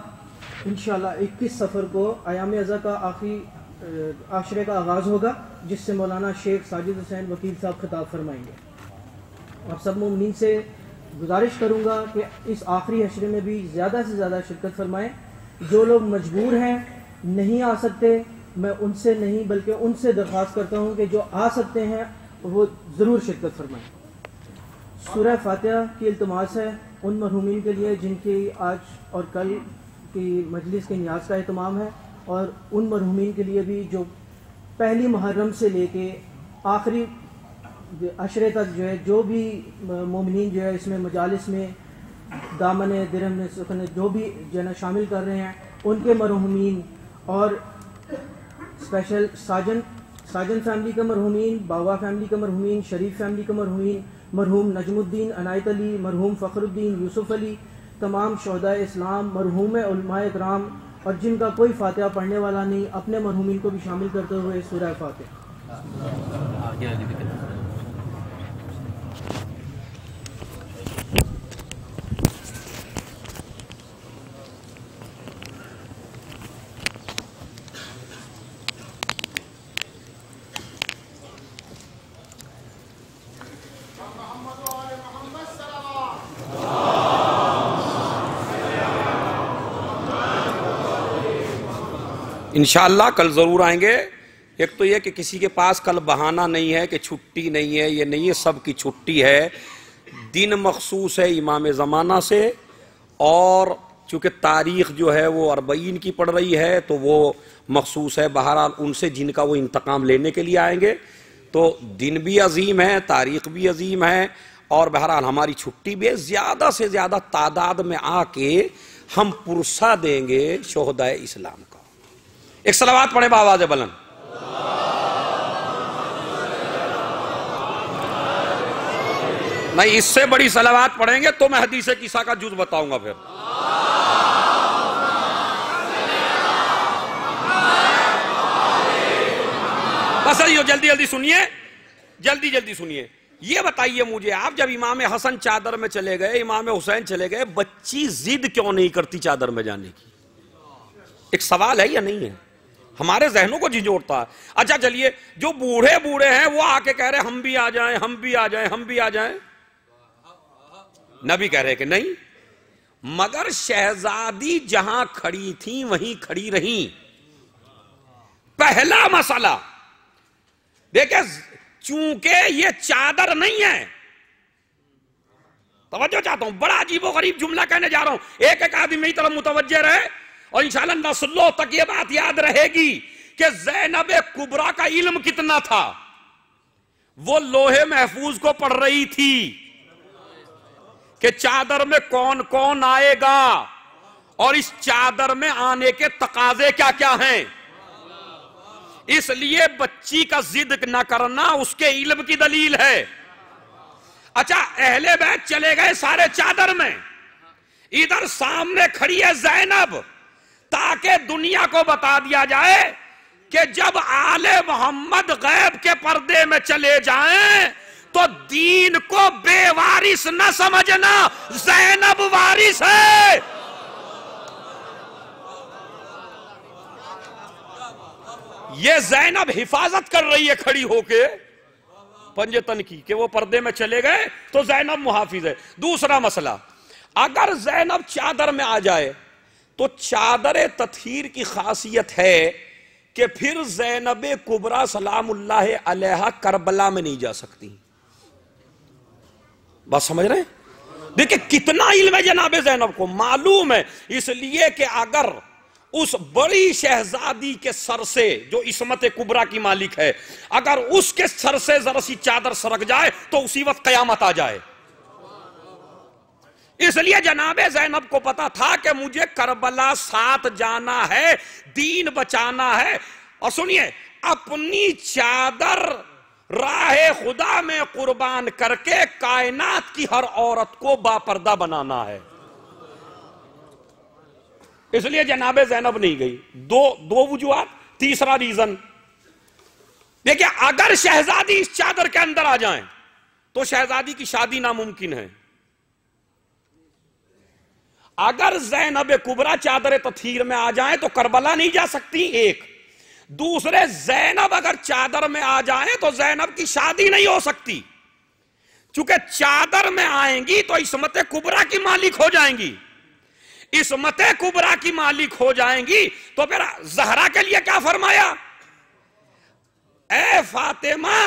इंशाअल्लाह 21 सफ़र को आयाम अज़ा का आखिरी आशरे का आगाज़ होगा, जिससे मौलाना शेख साजिद हुसैन वकील साहब खिताब फरमाएंगे। और सब मोमिनीन से गुजारिश करूँगा कि इस आखिरी अशरे में भी ज़्यादा से ज़्यादा शिरकत फरमाएँ। जो लोग मजबूर हैं, नहीं आ सकते, मैं उनसे नहीं बल्कि उनसे दरख्वास्त करता हूँ कि जो आ सकते हैं वो ज़रूर शिरकत फरमाएँ। सूरह फातिहा की इल्तमास है उन मरहूमीन के लिए जिनकी आज और कल की मजलिस के न्याज का एहतमाम है, और उन मरहूमीन के लिए भी जो पहली मुहर्रम से लेके आखिरी अशरे तक जो है, जो भी मोमिनीन जो है इसमें मजालिस में दामन दिरहम में सुखन जो भी जो है ना शामिल कर रहे हैं, उनके मरहूमीन और स्पेशल साजन फैमिली का मरहूमीन, बावा फैमिली का मरहूमीन, शरीफ फैमिली का मरहूमीन, मरहूम नजमुद्दीन अनायत अली, मरहूम फ़खरुद्दीन यूसुफ अली, तमाम शोहदा इस्लाम, मरहूम उलमाए किराम और जिनका कोई फातिहा पढ़ने वाला नहीं, अपने मरहूमीन को भी शामिल करते हुए सूरह फातिहा। इंशाअल्लाह कल ज़रूर आएंगे। एक तो यह कि किसी के पास कल बहाना नहीं है कि छुट्टी नहीं है, ये नहीं है, सब की छुट्टी है। दिन मखसूस है इमाम ज़माना से, और चूँकि तारीख़ जो है वो 40 की पड़ रही है तो वो मखसूस है। बहरहाल उनसे जिनका वो इंतकाम लेने के लिए आएंगे, तो दिन भी अजीम है, तारीख़ भी अजीम है, और बहरहाल हमारी छुट्टी भी है। ज़्यादा से ज़्यादा तादाद में आके हम पुरसा देंगे शोहदाए इस्लाम का। एक सलावात पढ़े बावाज़ बुलंद। नहीं, इससे बड़ी सलावात पढ़ेंगे तो मैं हदीस किस्सा का जुज बताऊंगा फिर। बस जल्दी जल्दी सुनिए, जल्दी जल्दी सुनिए। ये बताइए मुझे, आप जब इमाम हसन चादर में चले गए, इमाम हुसैन चले गए, बच्ची जिद क्यों नहीं करती चादर में जाने की? एक सवाल है या नहीं है? हमारे जहनों को झिझोड़ता है। अच्छा चलिए, जो बूढ़े बूढ़े हैं वो आके कह रहे हम भी आ जाएं, हम भी आ जाएं, हम भी आ जाएं। नबी कह रहे कि नहीं, मगर शहजादी जहां खड़ी थी वहीं खड़ी रही। पहला मसला देखिए, चूंकि ये चादर नहीं है, तवज्जो चाहता हूं, बड़ा अजीबो गरीब जुमला कहने जा रहा हूं, एक एक आदमी मेरी तरफ मुतवज्जे रहे और इंशाअल्लाह नस्लों तक ये बात याद रहेगी कि ज़ैनब कुबरा का इल्म कितना था। वो लोहे महफूज को पढ़ रही थी कि चादर में कौन कौन आएगा और इस चादर में आने के तकाजे क्या क्या हैं। इसलिए बच्ची का जिद न करना उसके इल्म की दलील है। अच्छा, अहले बैत चले गए सारे चादर में, इधर सामने खड़ी है ज़ैनब, ताकि दुनिया को बता दिया जाए कि जब आले मोहम्मद गैब के पर्दे में चले जाएं तो दीन को बेवारिस न समझना, ज़ैनब वारिस है। ये ज़ैनब हिफाजत कर रही है खड़ी होके पंजतन की, कि वो पर्दे में चले गए तो ज़ैनब मुहाफिज है। दूसरा मसला, अगर ज़ैनब चादर में आ जाए तो चादर तत्हीर की खासियत है कि फिर ज़ैनब कुबरा सलामुल्लाह अलैहा करबला में नहीं जा सकती। बात समझ रहे हैं? देखिए कितना इल्म है जनाब ज़ैनब को, मालूम है। इसलिए कि अगर उस बड़ी शहजादी के सर से, जो इस्मत कुबरा की मालिक है, अगर उसके सर से जरा सी चादर सरक जाए तो उसी वक्त कयामत आ जाए। इसलिए जनाब ज़ैनब को पता था कि मुझे करबला साथ जाना है, दीन बचाना है। और सुनिए, अपनी चादर राहे खुदा में कुर्बान करके कायनात की हर औरत को बापर्दा बनाना है। इसलिए जनाब ज़ैनब नहीं गई। दो वजूहात। तीसरा रीजन देखिए, अगर शहजादी इस चादर के अंदर आ जाएं तो शहजादी की शादी नामुमकिन है। अगर ज़ैनब कुबरा चादर तत्हीर में आ जाए तो करबला नहीं जा सकती, एक। दूसरे, ज़ैनब अगर चादर में आ जाए तो ज़ैनब की शादी नहीं हो सकती, चूंकि चादर में आएंगी तो इस्मत कुबरा की मालिक हो जाएंगी। इस्मत कुबरा की मालिक हो जाएंगी तो फिर ज़हरा के लिए क्या फरमाया? ए फातिमा,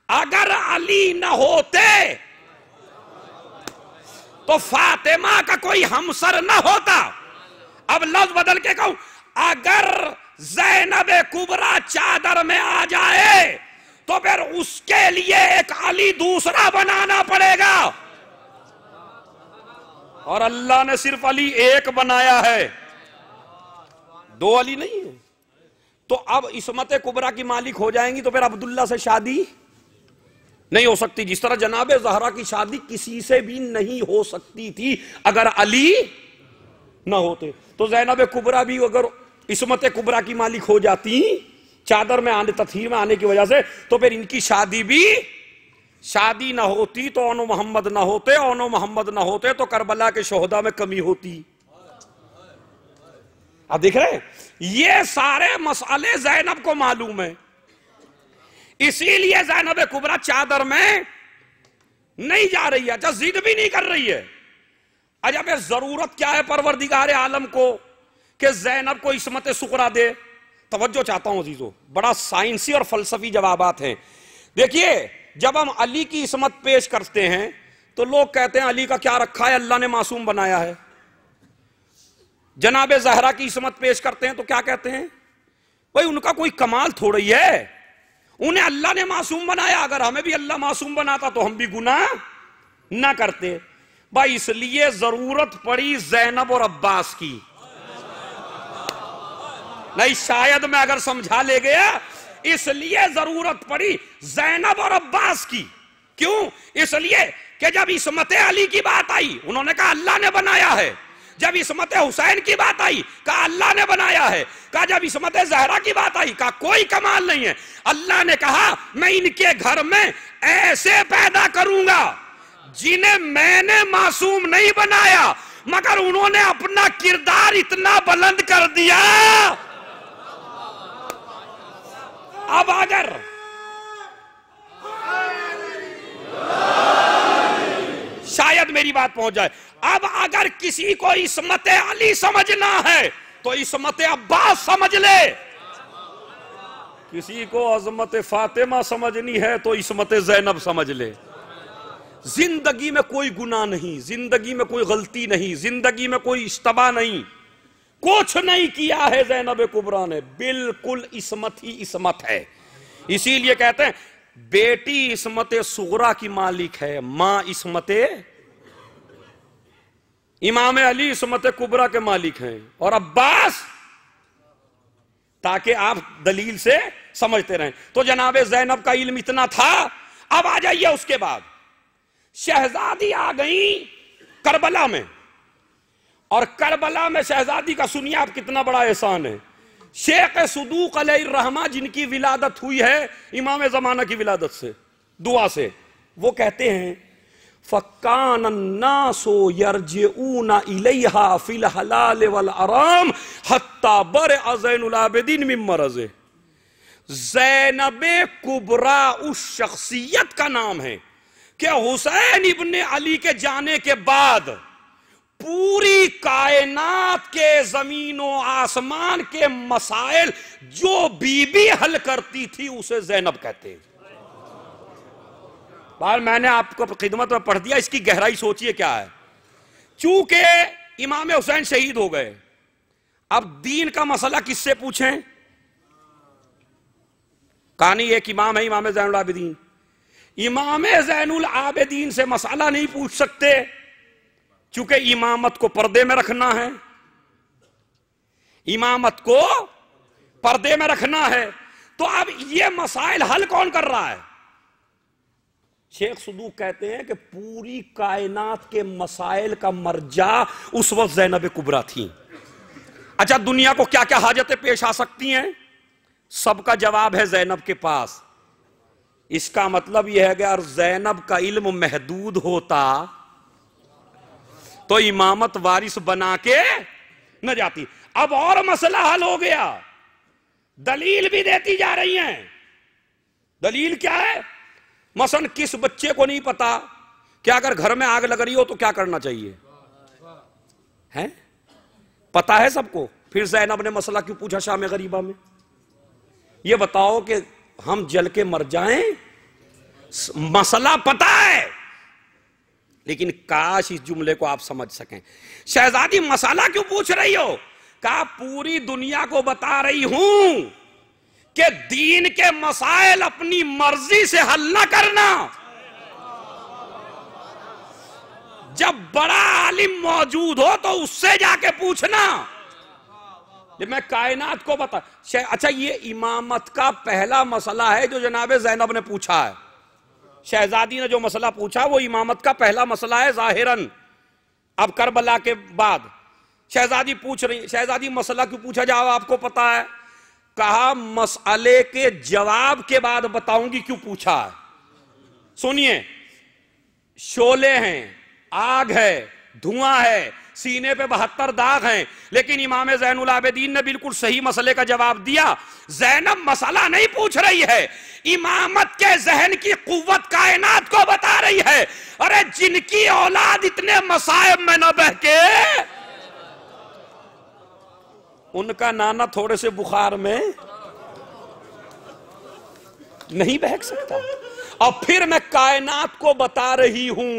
अगर अली न होते तो फातिमा का कोई हमसर न होता। अब लफ्ज बदल के कहूं, अगर ज़ैनब कुबरा चादर में आ जाए तो फिर उसके लिए एक अली दूसरा बनाना पड़ेगा, और अल्लाह ने सिर्फ अली एक बनाया है, दो अली नहीं है। तो अब इस्मत कुबरा की मालिक हो जाएंगी तो फिर अब्दुल्ला से शादी नहीं हो सकती, जिस तरह जनाबे ज़हरा की शादी किसी से भी नहीं हो सकती थी अगर अली ना होते। तो ज़ैनब कुबरा भी अगर इस्मत कुबरा की मालिक हो जाती चादर में आने, तथहीर में आने की वजह से, तो फिर इनकी शादी भी शादी ना होती, तो ओनो मोहम्मद ना होते, ओनो मोहम्मद ना होते तो करबला के शोहदा में कमी होती। आप देख रहे हैं, ये सारे मसाले ज़ैनब को मालूम है, इसीलिए ज़ैनब कुबरा चादर में नहीं जा रही है, अच्छा जिद भी नहीं कर रही है। अच्छा फिर जरूरत क्या है परवरदिगार आलम को कि ज़ैनब को इस्मत सुकरा दे? तवज्जो चाहता हूं अजीजों, बड़ा साइंसी और फलसफी जवाबात हैं। देखिए, जब हम अली की इस्मत पेश करते हैं तो लोग कहते हैं अली का क्या रखा है, अल्लाह ने मासूम बनाया है। जनाबे ज़हरा की इस्मत पेश करते हैं तो क्या कहते हैं, भाई उनका कोई कमाल थोड़ा ही है, उन्हें अल्लाह ने मासूम बनाया, अगर हमें भी अल्लाह मासूम बनाता तो हम भी गुनाह ना करते। भाई इसलिए जरूरत पड़ी ज़ैनब और अब्बास की, नहीं शायद मैं अगर समझा ले गया, इसलिए जरूरत पड़ी ज़ैनब और अब्बास की। क्यों? इसलिए कि जब इस्मत अली की बात आई उन्होंने कहा अल्लाह ने बनाया है, जब इस्मत हुसैन की बात आई कहा अल्लाह ने बनाया है, कहा जब इस्मत ज़हरा की बात आई कहा कोई कमाल नहीं है, अल्लाह ने कहा मैं इनके घर में ऐसे पैदा करूंगा जिन्हें मैंने मासूम नहीं बनाया, मगर उन्होंने अपना किरदार इतना बुलंद कर दिया। अब अगर शायद मेरी बात पहुंच जाए, अब अगर किसी को इस्मत अली समझना है तो इस्मत अब्बास समझ ले, किसी को अजमत फातिमा समझनी है तो इस्मत ज़ैनब समझ ले। जिंदगी में कोई गुनाह नहीं, जिंदगी में कोई गलती नहीं, जिंदगी में कोई इश्तबा नहीं, कुछ नहीं किया है ज़ैनब कुबरा ने, बिल्कुल इस्मत ही इस्मत है। इसीलिए कहते हैं बेटी इस्मत सुगरा की मालिक है, मां इस्मत इमाम अली इस्मत कुबरा के मालिक हैं, और अब्बास, ताकि आप दलील से समझते रहें। तो जनाबे ज़ैनब का इल्म इतना था। अब आ जाइए उसके बाद शहजादी आ गई करबला में, और करबला में शहजादी का सुनिए आप कितना बड़ा एहसान है। शेख सदूक अलैहिर्रहमा जिनकी विलादत हुई है इमाम ज़माना की विलादत से, दुआ से, वो कहते हैं फ़कान अन्नासो यरजिऊना इलैहा फिल हलाल वल हराम हत्ता बरअ ज़ैनुल आबिदीन मिन मरज़े। ज़ैनब कुबरा उस शख्सियत का नाम है कि हुसैन इब्ने अली के जाने के बाद पूरी कायनात के जमीनों आसमान के मसाइल जो बीबी हल करती थी उसे ज़ैनब कहते हैं। बार मैंने आपको खिदमत में पढ़ दिया, इसकी गहराई सोचिए क्या है। चूंकि इमाम हुसैन शहीद हो गए, अब दीन का मसला किससे पूछें? कहानी एक इमाम है, इमाम ज़ैनुल आबिदीन। इमाम ज़ैनुल आबिदीन से मसला नहीं पूछ सकते क्योंकि इमामत को पर्दे में रखना है, इमामत को पर्दे में रखना है। तो अब ये मसाइल हल कौन कर रहा है? शेख सदूक कहते हैं कि पूरी कायनात के मसाइल का मर्जा उस वक्त ज़ैनब कुबरा थी। अच्छा, दुनिया को क्या क्या हाजतें पेश आ सकती हैं, सबका जवाब है ज़ैनब के पास। इसका मतलब यह है कि अगर ज़ैनब का इल्म महदूद होता तो इमामत वारिस बना के न जाती। अब और मसला हल हो गया, दलील भी देती जा रही हैं। दलील क्या है? मसलन किस बच्चे को नहीं पता कि अगर घर में आग लग रही हो तो क्या करना चाहिए, है? पता है सबको। फिर ज़ैनब ने मसला क्यों पूछा शाम गरीबा में? ये बताओ कि हम जल के मर जाएं, मसला पता है लेकिन काश इस जुमले को आप समझ सकें। शहजादी मसाला क्यों पूछ रही हो? कहा पूरी दुनिया को बता रही हूं कि दीन के मसाइल अपनी मर्जी से हल ना करना। जब बड़ा आलिम मौजूद हो तो उससे जाके पूछना। मैं कायनात को बता। अच्छा, ये इमामत का पहला मसला है जो जनाब ज़ैनब ने पूछा है। शहजादी ने जो मसला पूछा वो इमामत का पहला मसला है जाहिरन। अब करबला के बाद शहजादी पूछ रही। शहजादी मसला क्यों पूछा जवाब आपको पता है? कहा मसले के जवाब के बाद बताऊंगी क्यों पूछा है। सुनिए, शोले हैं, आग है, धुआं है, सीने पे 72 दाग हैं, लेकिन इमाम ज़ैनुल आबिदीन ने बिल्कुल सही मसले का जवाब दिया। ज़ैनब मसला नहीं पूछ रही है, इमामत के जहन की कुव्वत कायनात को बता रही है। अरे जिनकी औलाद इतने मसाइब में न बहके, उनका नाना थोड़े से बुखार में नहीं बहक सकता। और फिर मैं कायनात को बता रही हूं।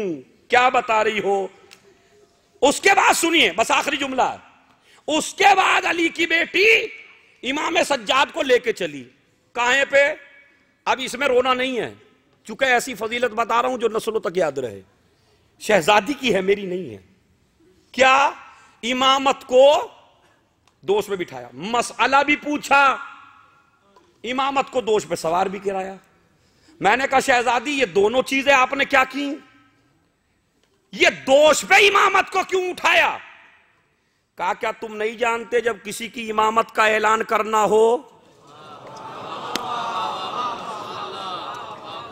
क्या बता रही हो? उसके बाद सुनिए, बस आखिरी जुमला। उसके बाद अली की बेटी इमाम सज्जाद को लेके चली। कहां पे? अब इसमें रोना नहीं है, चूंकि ऐसी फजीलत बता रहा हूं जो नस्लों तक याद रहे। शहजादी की है, मेरी नहीं है। क्या? इमामत को दोष पे बिठाया, मसला भी पूछा, इमामत को दोष पे सवार भी कराया। मैंने कहा शहजादी ये दोनों चीजें आपने क्या की? ये दोष पे इमामत को क्यों उठाया? कहा क्या तुम नहीं जानते जब किसी की इमामत का ऐलान करना हो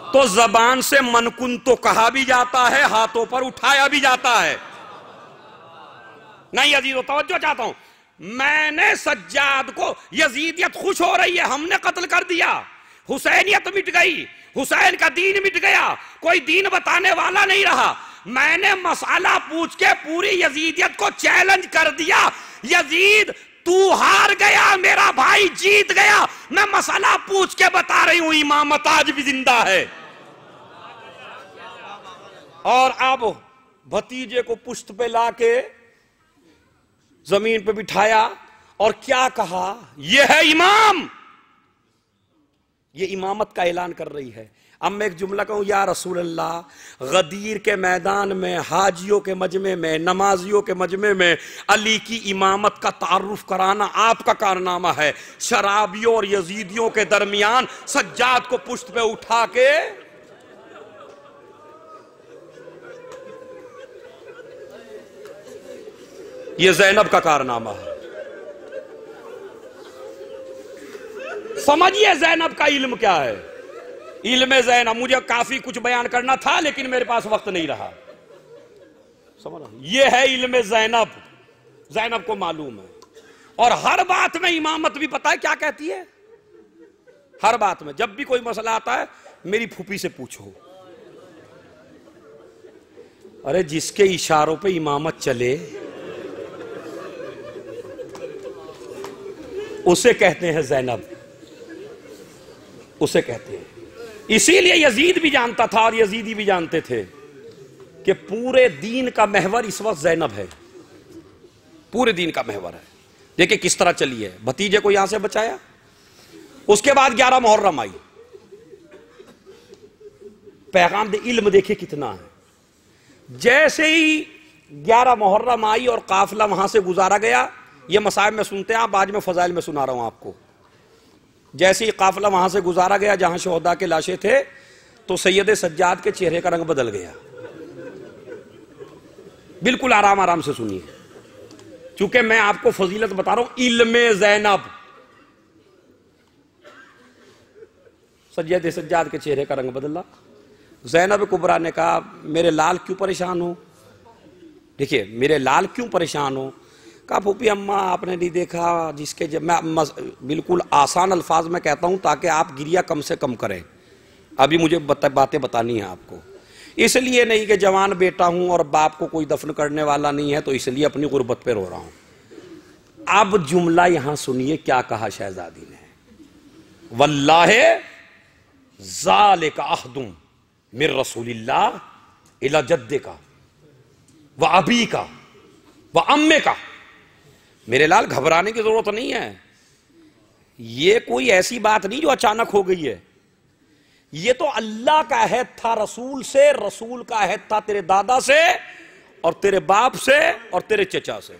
तो जबान से मनकुन तो कहा भी जाता है, हाथों पर उठाया भी जाता है। नहीं अजीजों, तवज्जो चाहता हूं। मैंने सज्जाद को, यजीदियत खुश हो रही है, हमने कत्ल कर दिया, हुसैनियत मिट गई, हुसैन का दीन मिट गया, कोई दीन बताने वाला नहीं रहा। मैंने मसाला पूछ के पूरी यजीदियत को चैलेंज कर दिया। यजीद तू हार गया, मेरा भाई जीत गया। मैं मसाला पूछ के बता रही हूं, इमामत आज भी जिंदा है। और अब भतीजे को पुश्त पे लाके जमीन पे बिठाया और क्या कहा? यह है इमाम, ये इमामत का ऐलान कर रही है। अब मैं एक जुमला कहूं, या रसूल अल्लाह, गदीर के मैदान में, हाजियों के मजमे में, नमाजियों के मजमे में अली की इमामत का तारुफ कराना आपका कारनामा है। शराबियों और यजीदियों के दरमियान सज्जाद को पुश्त पे उठा के ये ज़ैनब का कारनामा है। समझिए ज़ैनब का इल्म क्या है। इल्म ज़ैनब, मुझे काफी कुछ बयान करना था लेकिन मेरे पास वक्त नहीं रहा। समझ, ये है इल्म ज़ैनब। ज़ैनब को मालूम है और हर बात में इमामत भी पता है क्या कहती है। हर बात में जब भी कोई मसला आता है, मेरी फूफी से पूछो। अरे जिसके इशारों पे इमामत चले उसे कहते हैं ज़ैनब, उसे कहते हैं। इसीलिए यजीद भी जानता था और यजीदी भी जानते थे कि पूरे दीन का महवर इस वक्त ज़ैनब है, पूरे दीन का महवर है। देखिए किस तरह चली है। भतीजे को यहां से बचाया, उसके बाद 11 मुहर्रम आई, पैगाम दे, इल्म देखिए कितना है। जैसे ही 11 मुहर्रम आई और काफिला वहां से गुजारा गया, ये मसाइब में सुनते हैं आप, आज मैं फजाइल में सुना रहा हूं आपको। जैसे ही काफिला वहां से गुजारा गया जहां शोहदा के लाशें थे, तो सैयद सज्जाद के चेहरे का रंग बदल गया। बिल्कुल आराम आराम से सुनिए, क्योंकि मैं आपको फजीलत बता रहा हूं इल्मे ज़ैनब। सैयद सज्जाद के चेहरे का रंग बदला। ज़ैनब कुबरा ने कहा मेरे लाल क्यों परेशान हो? देखिए, मेरे लाल क्यों परेशान हो? कहा फूफी अम्मा आपने नहीं देखा, जिसके जब मैं बिल्कुल आसान अल्फाज में कहता हूं ताकि आप गिरिया कम से कम करें। अभी मुझे बातें बतानी है आपको। इसलिए नहीं कि जवान बेटा हूं और बाप को कोई दफन करने वाला नहीं है, तो इसलिए अपनी गुर्बत पे रो रहा हूं। अब जुमला यहां सुनिए क्या कहा शहजादी ने। वल्लाहे ज़ालिका अहदुम मिर रसूलिल्लाह इला जद्दिका। व अबी का व अम्मे का। मेरे लाल घबराने की जरूरत नहीं है, ये कोई ऐसी बात नहीं जो अचानक हो गई है। ये तो अल्लाह का अहद था रसूल से, रसूल का अहद था तेरे दादा से और तेरे बाप से और तेरे चचा से।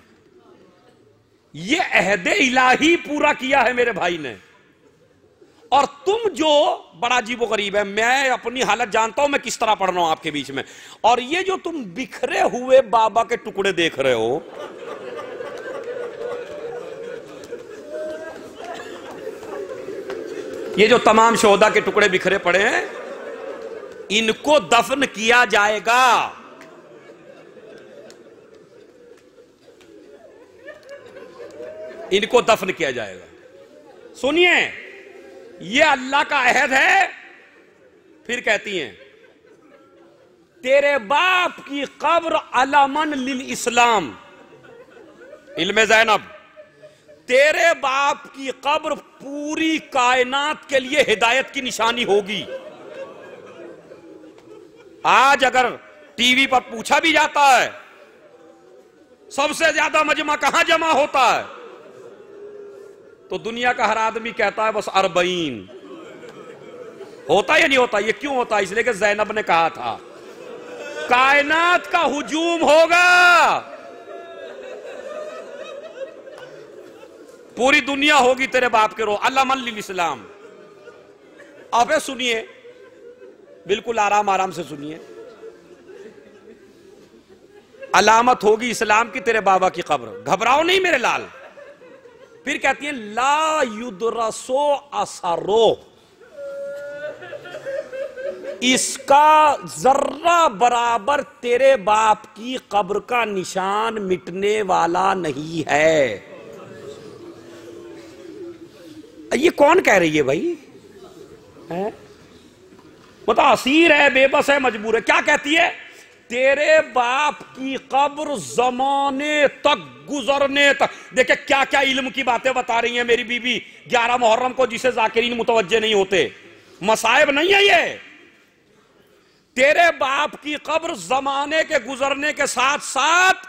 ये अहद इलाही पूरा किया है मेरे भाई ने। और तुम जो बड़ा अजीब गरीब है, मैं अपनी हालत जानता हूं मैं किस तरह पढ़ रहा हूं आपके बीच में, और ये जो तुम बिखरे हुए बाबा के टुकड़े देख रहे हो, ये जो तमाम शोहदा के टुकड़े बिखरे पड़े हैं, इनको दफन किया जाएगा। इनको दफन किया जाएगा। सुनिए, ये अल्लाह का अहद है। फिर कहती हैं तेरे बाप की कब्र अलमन लिल इस्लाम, इल्मे ज़ैनब, तेरे बाप की कब्र पूरी कायनात के लिए हिदायत की निशानी होगी। आज अगर टीवी पर पूछा भी जाता है सबसे ज्यादा मजमा कहां जमा होता है, तो दुनिया का हर आदमी कहता है बस 40। होता या नहीं होता? ये क्यों होता है? इसलिए कि ज़ैनब ने कहा था कायनात का हुजूम होगा, पूरी दुनिया होगी तेरे बाप के रो। अल्लामन लिल इस्लाम। अब सुनिए, बिल्कुल आराम आराम से सुनिए। अलामत होगी इस्लाम की तेरे बाबा की कब्र, घबराओ नहीं मेरे लाल। फिर कहती है ला युदरसो असरो, इसका जर्रा बराबर तेरे बाप की कब्र का निशान मिटने वाला नहीं है। ये कौन कह रही है भाई? है बता, असीर है, बेबस है, मजबूर है। क्या कहती है? तेरे बाप की कब्र जमाने तक, गुजरने तक। देखिए क्या क्या इल्म की बातें बता रही है मेरी बीबी 11 मुहर्रम को, जिसे जाकिरीन मुतवज्जे नहीं होते। मसाइब नहीं है ये। तेरे बाप की कब्र जमाने के गुजरने के साथ साथ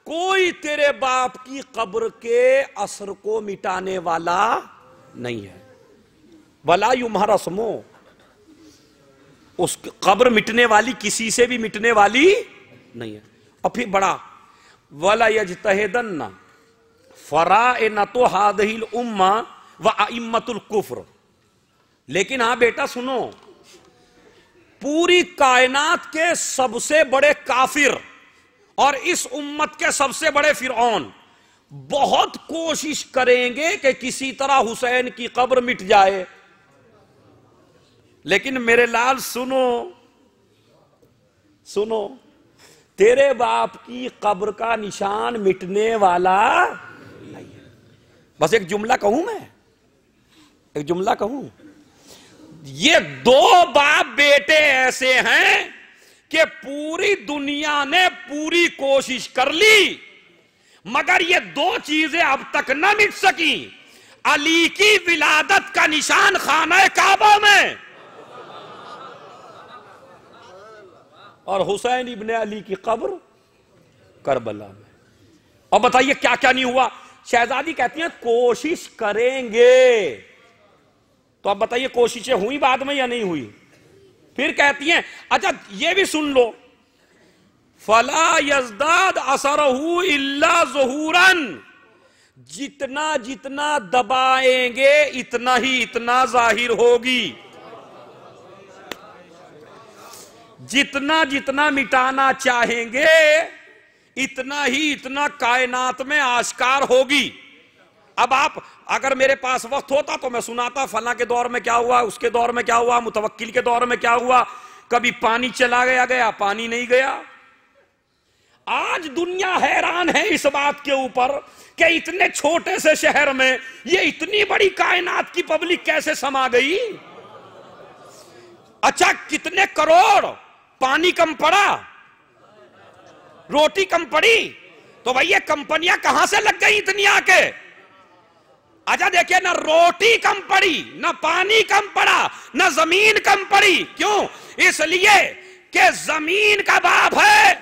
कोई तेरे बाप की कब्र के असर को मिटाने वाला नहीं है। वला युमहर रस्मो, उस कब्र मिटने वाली किसी से भी मिटने वाली नहीं है। और फिर बड़ा वला यजतहिदन्ना फराइनतु हादिहिल उम्मा व अइम्मतुल कुफ्र। लेकिन हां बेटा सुनो, पूरी कायनात के सबसे बड़े काफिर और इस उम्मत के सबसे बड़े फिरौन बहुत कोशिश करेंगे कि किसी तरह हुसैन की कब्र मिट जाए। लेकिन मेरे लाल सुनो सुनो, तेरे बाप की कब्र का निशान मिटने वाला नहीं है। बस एक जुमला कहूं मैं, एक जुमला कहूं। ये दो बाप बेटे ऐसे हैं कि पूरी दुनिया ने पूरी कोशिश कर ली, मगर ये दो चीजें अब तक न मिट सकी। अली की विलादत का निशान खाना काबा में और हुसैन इब्ने अली की कब्र करबला में। और बताइए क्या क्या नहीं हुआ। शहजादी कहती है कोशिश करेंगे, तो अब बताइए कोशिशें हुई बाद में या नहीं हुई? फिर कहती हैं अच्छा ये भी सुन लो, फला यज़दाद असरहु इल्ला ज़ुहूरन, जितना जितना दबाएंगे इतना ही इतना जाहिर होगी, जितना जितना मिटाना चाहेंगे इतना ही इतना कायनात में आश्कार होगी। अब आप अगर मेरे पास वक्त होता तो मैं सुनाता फला के दौर में क्या हुआ, उसके दौर में क्या हुआ, मुतवक्किल के दौर में क्या हुआ। कभी पानी चला गया, पानी नहीं गया। आज दुनिया हैरान है इस बात के ऊपर कि इतने छोटे से शहर में ये इतनी बड़ी कायनात की पब्लिक कैसे समा गई। अच्छा कितने करोड़, पानी कम पड़ा, रोटी कम पड़ी, तो भाई ये कंपनियां कहां से लग गई इतनी आके। अच्छा देखिए, ना रोटी कम पड़ी, ना पानी कम पड़ा, ना जमीन कम पड़ी। क्यों? इसलिए कि जमीन का बाप है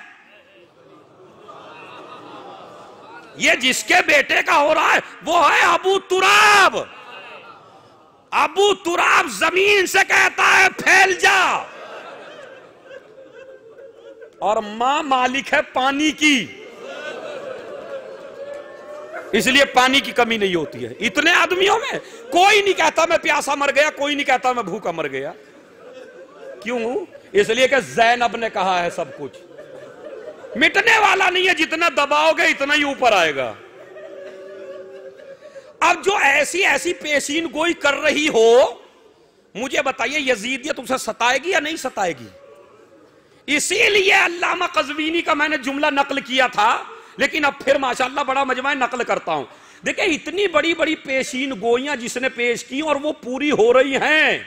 ये जिसके बेटे का हो रहा है वो है अबू तुराब। अबू तुराब जमीन से कहता है फैल जा, और मां मालिक है पानी की, इसलिए पानी की कमी नहीं होती है। इतने आदमियों में कोई नहीं कहता मैं प्यासा मर गया, कोई नहीं कहता मैं भूखा मर गया। क्यों? इसलिए कि ज़ैनब ने कहा है सब कुछ। मिटने वाला नहीं है, जितना दबाओगे इतना ही ऊपर आएगा। अब जो ऐसी ऐसी पेशीन गोई कर रही हो, मुझे बताइए यजीदियत उसे सताएगी या नहीं सताएगी? इसीलिए अल्लामा कज़वीनी का मैंने जुमला नकल किया था, लेकिन अब फिर माशाअल्लाह बड़ा मजमा नकल करता हूं। देखिए इतनी बड़ी बड़ी पेशीन गोइयां जिसने पेश की और वो पूरी हो रही हैं,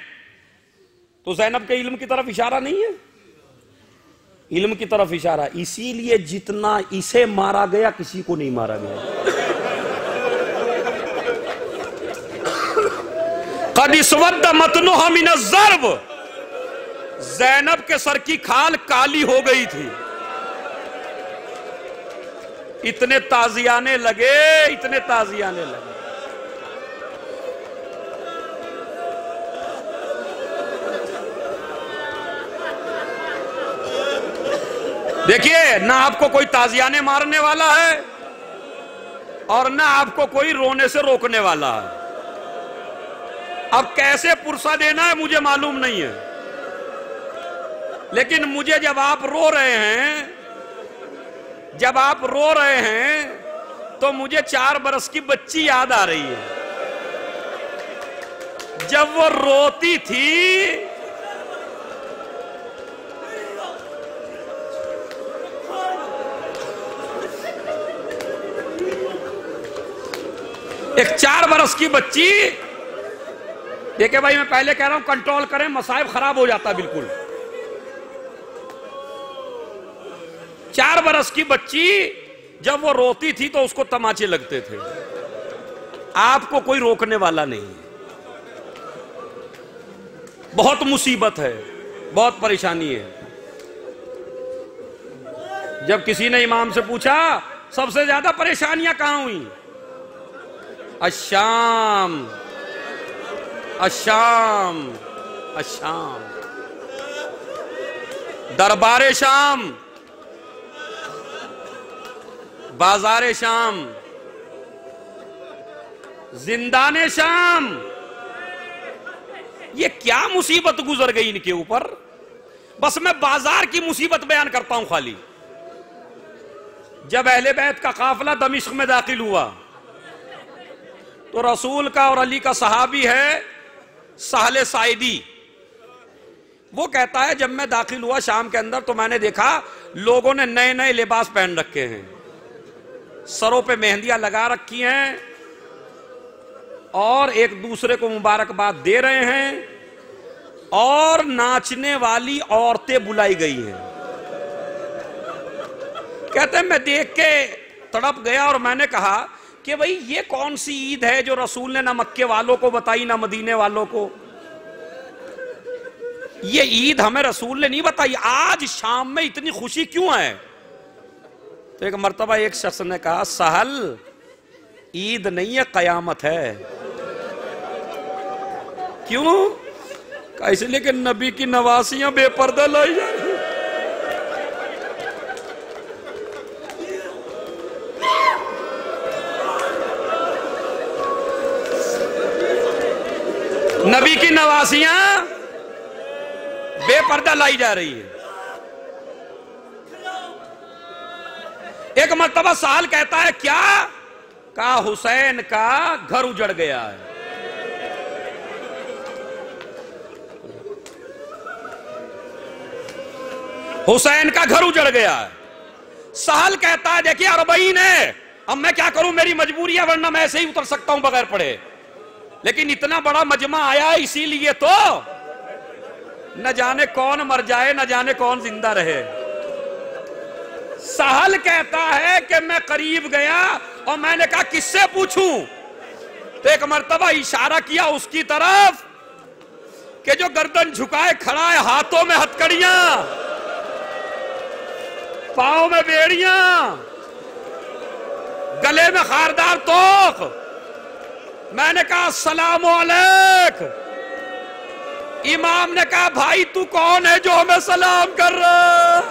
तो ज़ैनब के इल्म की तरफ इशारा नहीं है? इल्म की तरफ इशारा। इसीलिए जितना इसे मारा गया किसी को नहीं मारा गया। कद इस्वद्द मतनुहा मिन अज़्ज़र्ब, ज़ैनब के सर की खाल काली हो गई थी। इतने ताजियाने लगे, इतने ताजियाने लगे। देखिए ना आपको कोई ताजियाने मारने वाला है और ना आपको कोई रोने से रोकने वाला है। अब कैसे पुरसा देना है मुझे मालूम नहीं है, लेकिन मुझे जब आप रो रहे हैं, जब आप रो रहे हैं तो मुझे 4 बरस की बच्ची याद आ रही है। जब वो रोती थी एक 4 बरस की बच्ची, देखिए भाई मैं पहले कह रहा हूं कंट्रोल करें, मसाइब खराब हो जाता बिल्कुल। 4 बरस की बच्ची जब वो रोती थी तो उसको तमाचे लगते थे। आपको कोई रोकने वाला नहीं है। बहुत मुसीबत है, बहुत परेशानी है। जब किसी ने इमाम से पूछा सबसे ज्यादा परेशानियां कहां हुई, अशाम अशाम अशाम, दरबारे शाम, बाजारे शाम, जिंदाने शाम, ये क्या मुसीबत गुजर गई इनके ऊपर। बस मैं बाजार की मुसीबत बयान करता हूं खाली। जब अहले बैत का काफिला दमिश्क में दाखिल हुआ तो रसूल का और अली का सहाबी है सहले साइदी, वो कहता है जब मैं दाखिल हुआ शाम के अंदर तो मैंने देखा लोगों ने नए नए लिबास पहन रखे हैं, सरों पे मेहंदियां लगा रखी हैं और एक दूसरे को मुबारकबाद दे रहे हैं, और नाचने वाली औरतें बुलाई गई हैं। कहते हैं मैं देख के तड़प गया और मैंने कहा कि भाई ये कौन सी ईद है जो रसूल ने ना मक्के वालों को बताई ना मदीने वालों को। ये ईद हमें रसूल ने नहीं बताई, आज शाम में इतनी खुशी क्यों है। तो एक मर्तबा एक शख्स ने कहा सहल ईद नहीं है कयामत है। क्यों? इसलिए कि नबी की नवासियां बेपर्दा लाई जा रही। नबी की नवासियां बेपर्दा लाई जा रही है। एक मर्तबा साल कहता है क्या? कहा हुसैन का घर उजड़ गया है। हुसैन का घर उजड़ गया है। सहल कहता है देखिए अरबईन है, अब मैं क्या करूं, मेरी मजबूरी है, वरना मैं ऐसे ही उतर सकता हूं बगैर पढ़े, लेकिन इतना बड़ा मजमा आया इसीलिए तो न जाने कौन मर जाए न जाने कौन जिंदा रहे। सहल कहता है कि मैं करीब गया और मैंने कहा किससे पूछूं, तो एक मर्तबा इशारा किया उसकी तरफ कि जो गर्दन झुकाए खड़ा है, हाथों में हथकड़ियां, पांव में बेड़ियां, गले में खारदार तोख। मैंने कहा अस्सलाम वालेकुम। इमाम ने कहा भाई तू कौन है जो हमें सलाम कर रहा?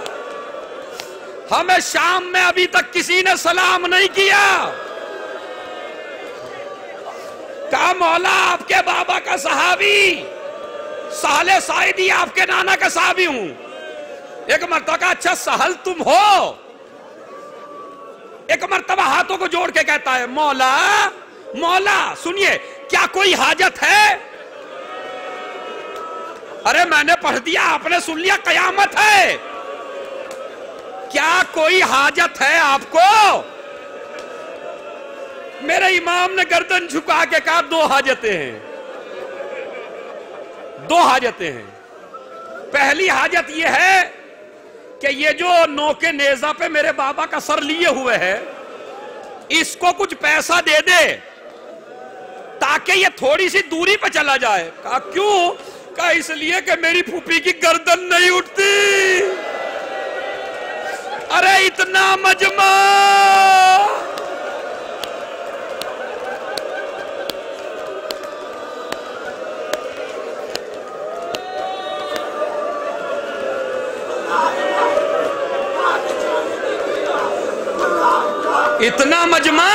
हमें शाम में अभी तक किसी ने सलाम नहीं किया। कहा मौला आपके बाबा का सहाबी सहले साइदी आपके नाना का सहाबी हूं। एक मर्तबा का अच्छा सहल तुम हो। एक मर्तबा हाथों को जोड़ के कहता है मौला मौला सुनिए क्या कोई हाजत है? अरे मैंने पढ़ दिया आपने सुन लिया कयामत है। क्या कोई हाजत है आपको? मेरे इमाम ने गर्दन झुका के कहा दो हाजतें हैं। दो हाजतें हैं। पहली हाजत यह है कि ये जो नोके नेजा पे मेरे बाबा का सर लिए हुए है इसको कुछ पैसा दे दे ताकि ये थोड़ी सी दूरी पे चला जाए। कहा क्यों? कहा इसलिए कि मेरी फूफी की गर्दन नहीं उठती। अरे इतना मजमा। इतना मजमा।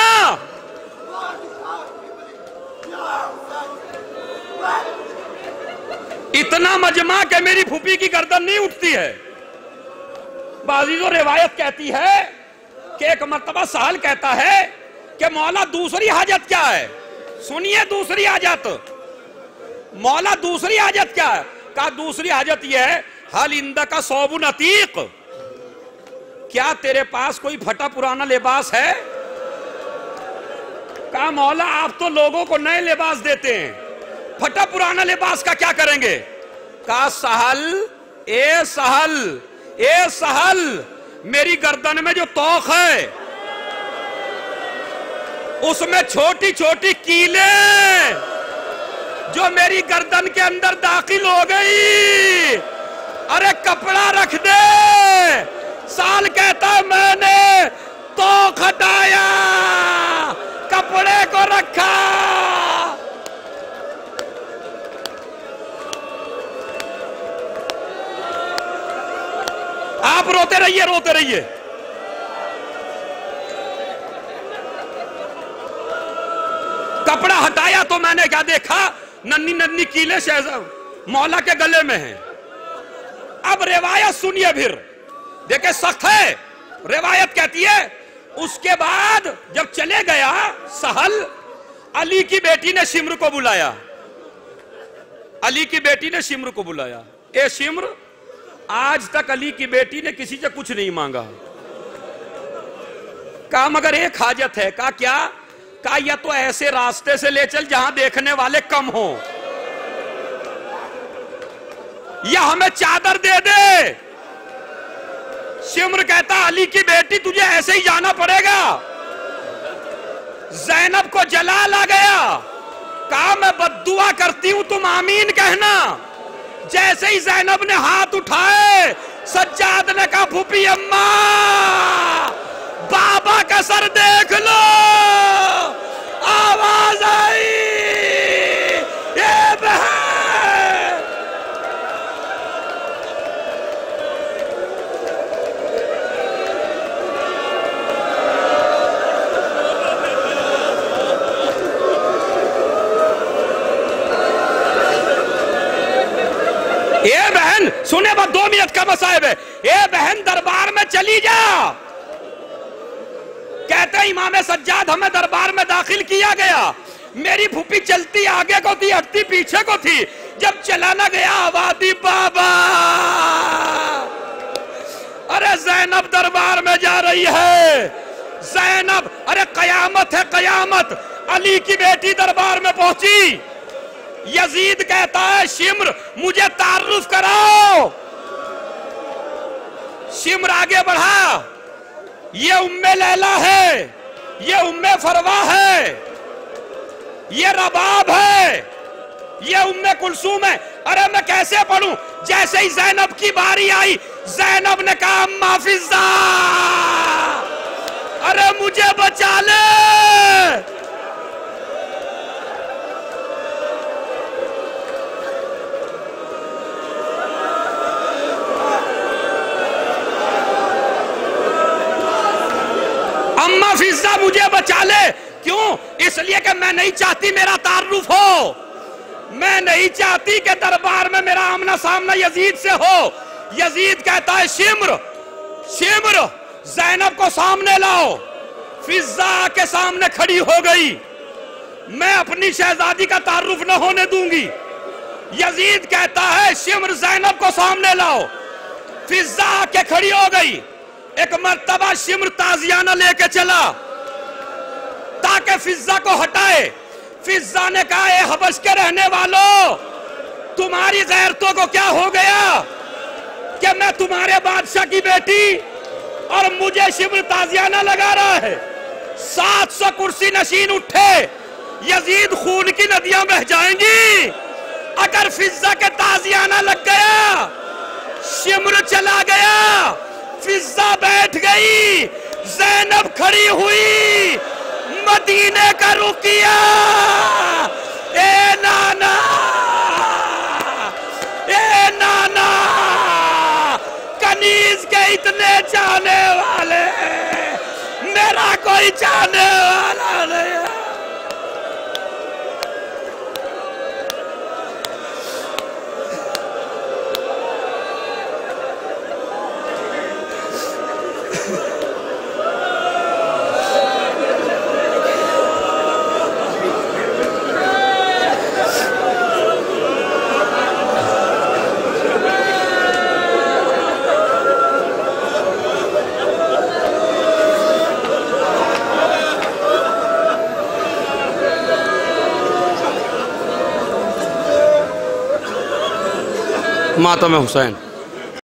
इतना मजमा कि मेरी फूफी की गर्दन नहीं उठती है। बाजीजो रिवायत कहती है कि एक मर्तबा साल कहता है कि मौला दूसरी हाजत क्या है? सुनिए दूसरी हाजत। मौला दूसरी हाजत क्या है? कहा दूसरी हाजत यह है हल इंदा का सौबुन अतीक। क्या तेरे पास कोई फटा पुराना लिबास है? कहा मौला आप तो लोगों को नए लिबास देते हैं, फटा पुराना लिबास का क्या करेंगे? कहा सहल ए सहल ए सहल मेरी गर्दन में जो तोख है उसमें छोटी छोटी कीलें जो मेरी गर्दन के अंदर दाखिल हो गई। अरे कपड़ा रख दे। साल कहता मैंने तोख हटाया कपड़े को रखा। आप रोते रहिए रोते रहिए। कपड़ा हटाया तो मैंने क्या देखा? नन्ही नन्ही कीले शहजाद मौला के गले में हैं। अब रिवायत सुनिए फिर देखे सख्त है। रिवायत कहती है उसके बाद जब चले गया सहल अली की बेटी ने शिम्र को बुलाया। अली की बेटी ने शिम्र को बुलाया। ए शिम्र आज तक अली की बेटी ने किसी से कुछ नहीं मांगा। कहा मगर एक हाजत है। कहा क्या? कहा या तो ऐसे रास्ते से ले चल जहां देखने वाले कम हो या हमें चादर दे दे। शिम्र कहता अली की बेटी तुझे ऐसे ही जाना पड़ेगा। जैनब को जलाल आ गया। कहा मैं बद्दुआ करती हूं तुम आमीन कहना। जैसे ही जैनब ने हाथ उठाए सज्जाद ने कहा फूफी अम्मा बाबा का सर देख लो। आवाज आई ये बहन। ए बहन सुने बस 2 मिनट का मसाइब है। ए बहन दरबार में चली जा। कहते इमाम सज्जाद हमें दरबार में दाखिल किया गया। मेरी फूफी चलती आगे को थी हटती पीछे को थी। जब चलाना गया आवादी बाबा। अरे जैनब दरबार में जा रही है। जैनब अरे कयामत है कयामत। अली की बेटी दरबार में पहुंची। यजीद कहता है शिम्र मुझे तारुफ कराओ। शिम्र आगे बढ़ा। ये उम्मे लैला है, ये उम्मे फरवा है, ये रबाब है, ये उम्मे कुलसूम है। अरे मैं कैसे पढ़ूं? जैसे ही जैनब की बारी आई जैनब ने कहा अम्मा फिजा अरे मुझे बचा ले। अम्मा फिजा मुझे बचा ले। क्यों? इसलिए कि मैं नहीं चाहती मेरा तारुफ हो, मैं नहीं चाहती कि दरबार में मेरा आमना सामना यजीद से हो। यजीद कहता है शिम्र शिम्र ज़ैनब को सामने लाओ। फिजा के सामने खड़ी हो गई, मैं अपनी शहजादी का तारुफ न होने दूंगी। यजीद कहता है शिम्र ज़ैनब को सामने लाओ। फिजा के खड़ी हो गई। एक मर्तबा शिम्र ताजियाना लेके चला ताकि फिजा को हटाए। फिजा ने कहा, ए हबश के रहने वालों, तुम्हारी गैरतों को क्या हो गया कि मैं तुम्हारे बादशाह की बेटी और मुझे शिम्र ताजियाना लगा रहा है। 700 कुर्सी नशीन उठे, यजीद खून की नदियां बह जाएंगी अगर फिजा के ताजियाना लग गया। शिम्र चला गया, फिजा बैठ गई, ज़ैनब खड़ी हुई, मदीने का रुख किया। ए नाना, ए नाना, कनीज के इतने चाहने वाले मेरा कोई चाहने वाला नहीं। मातम हुसैन।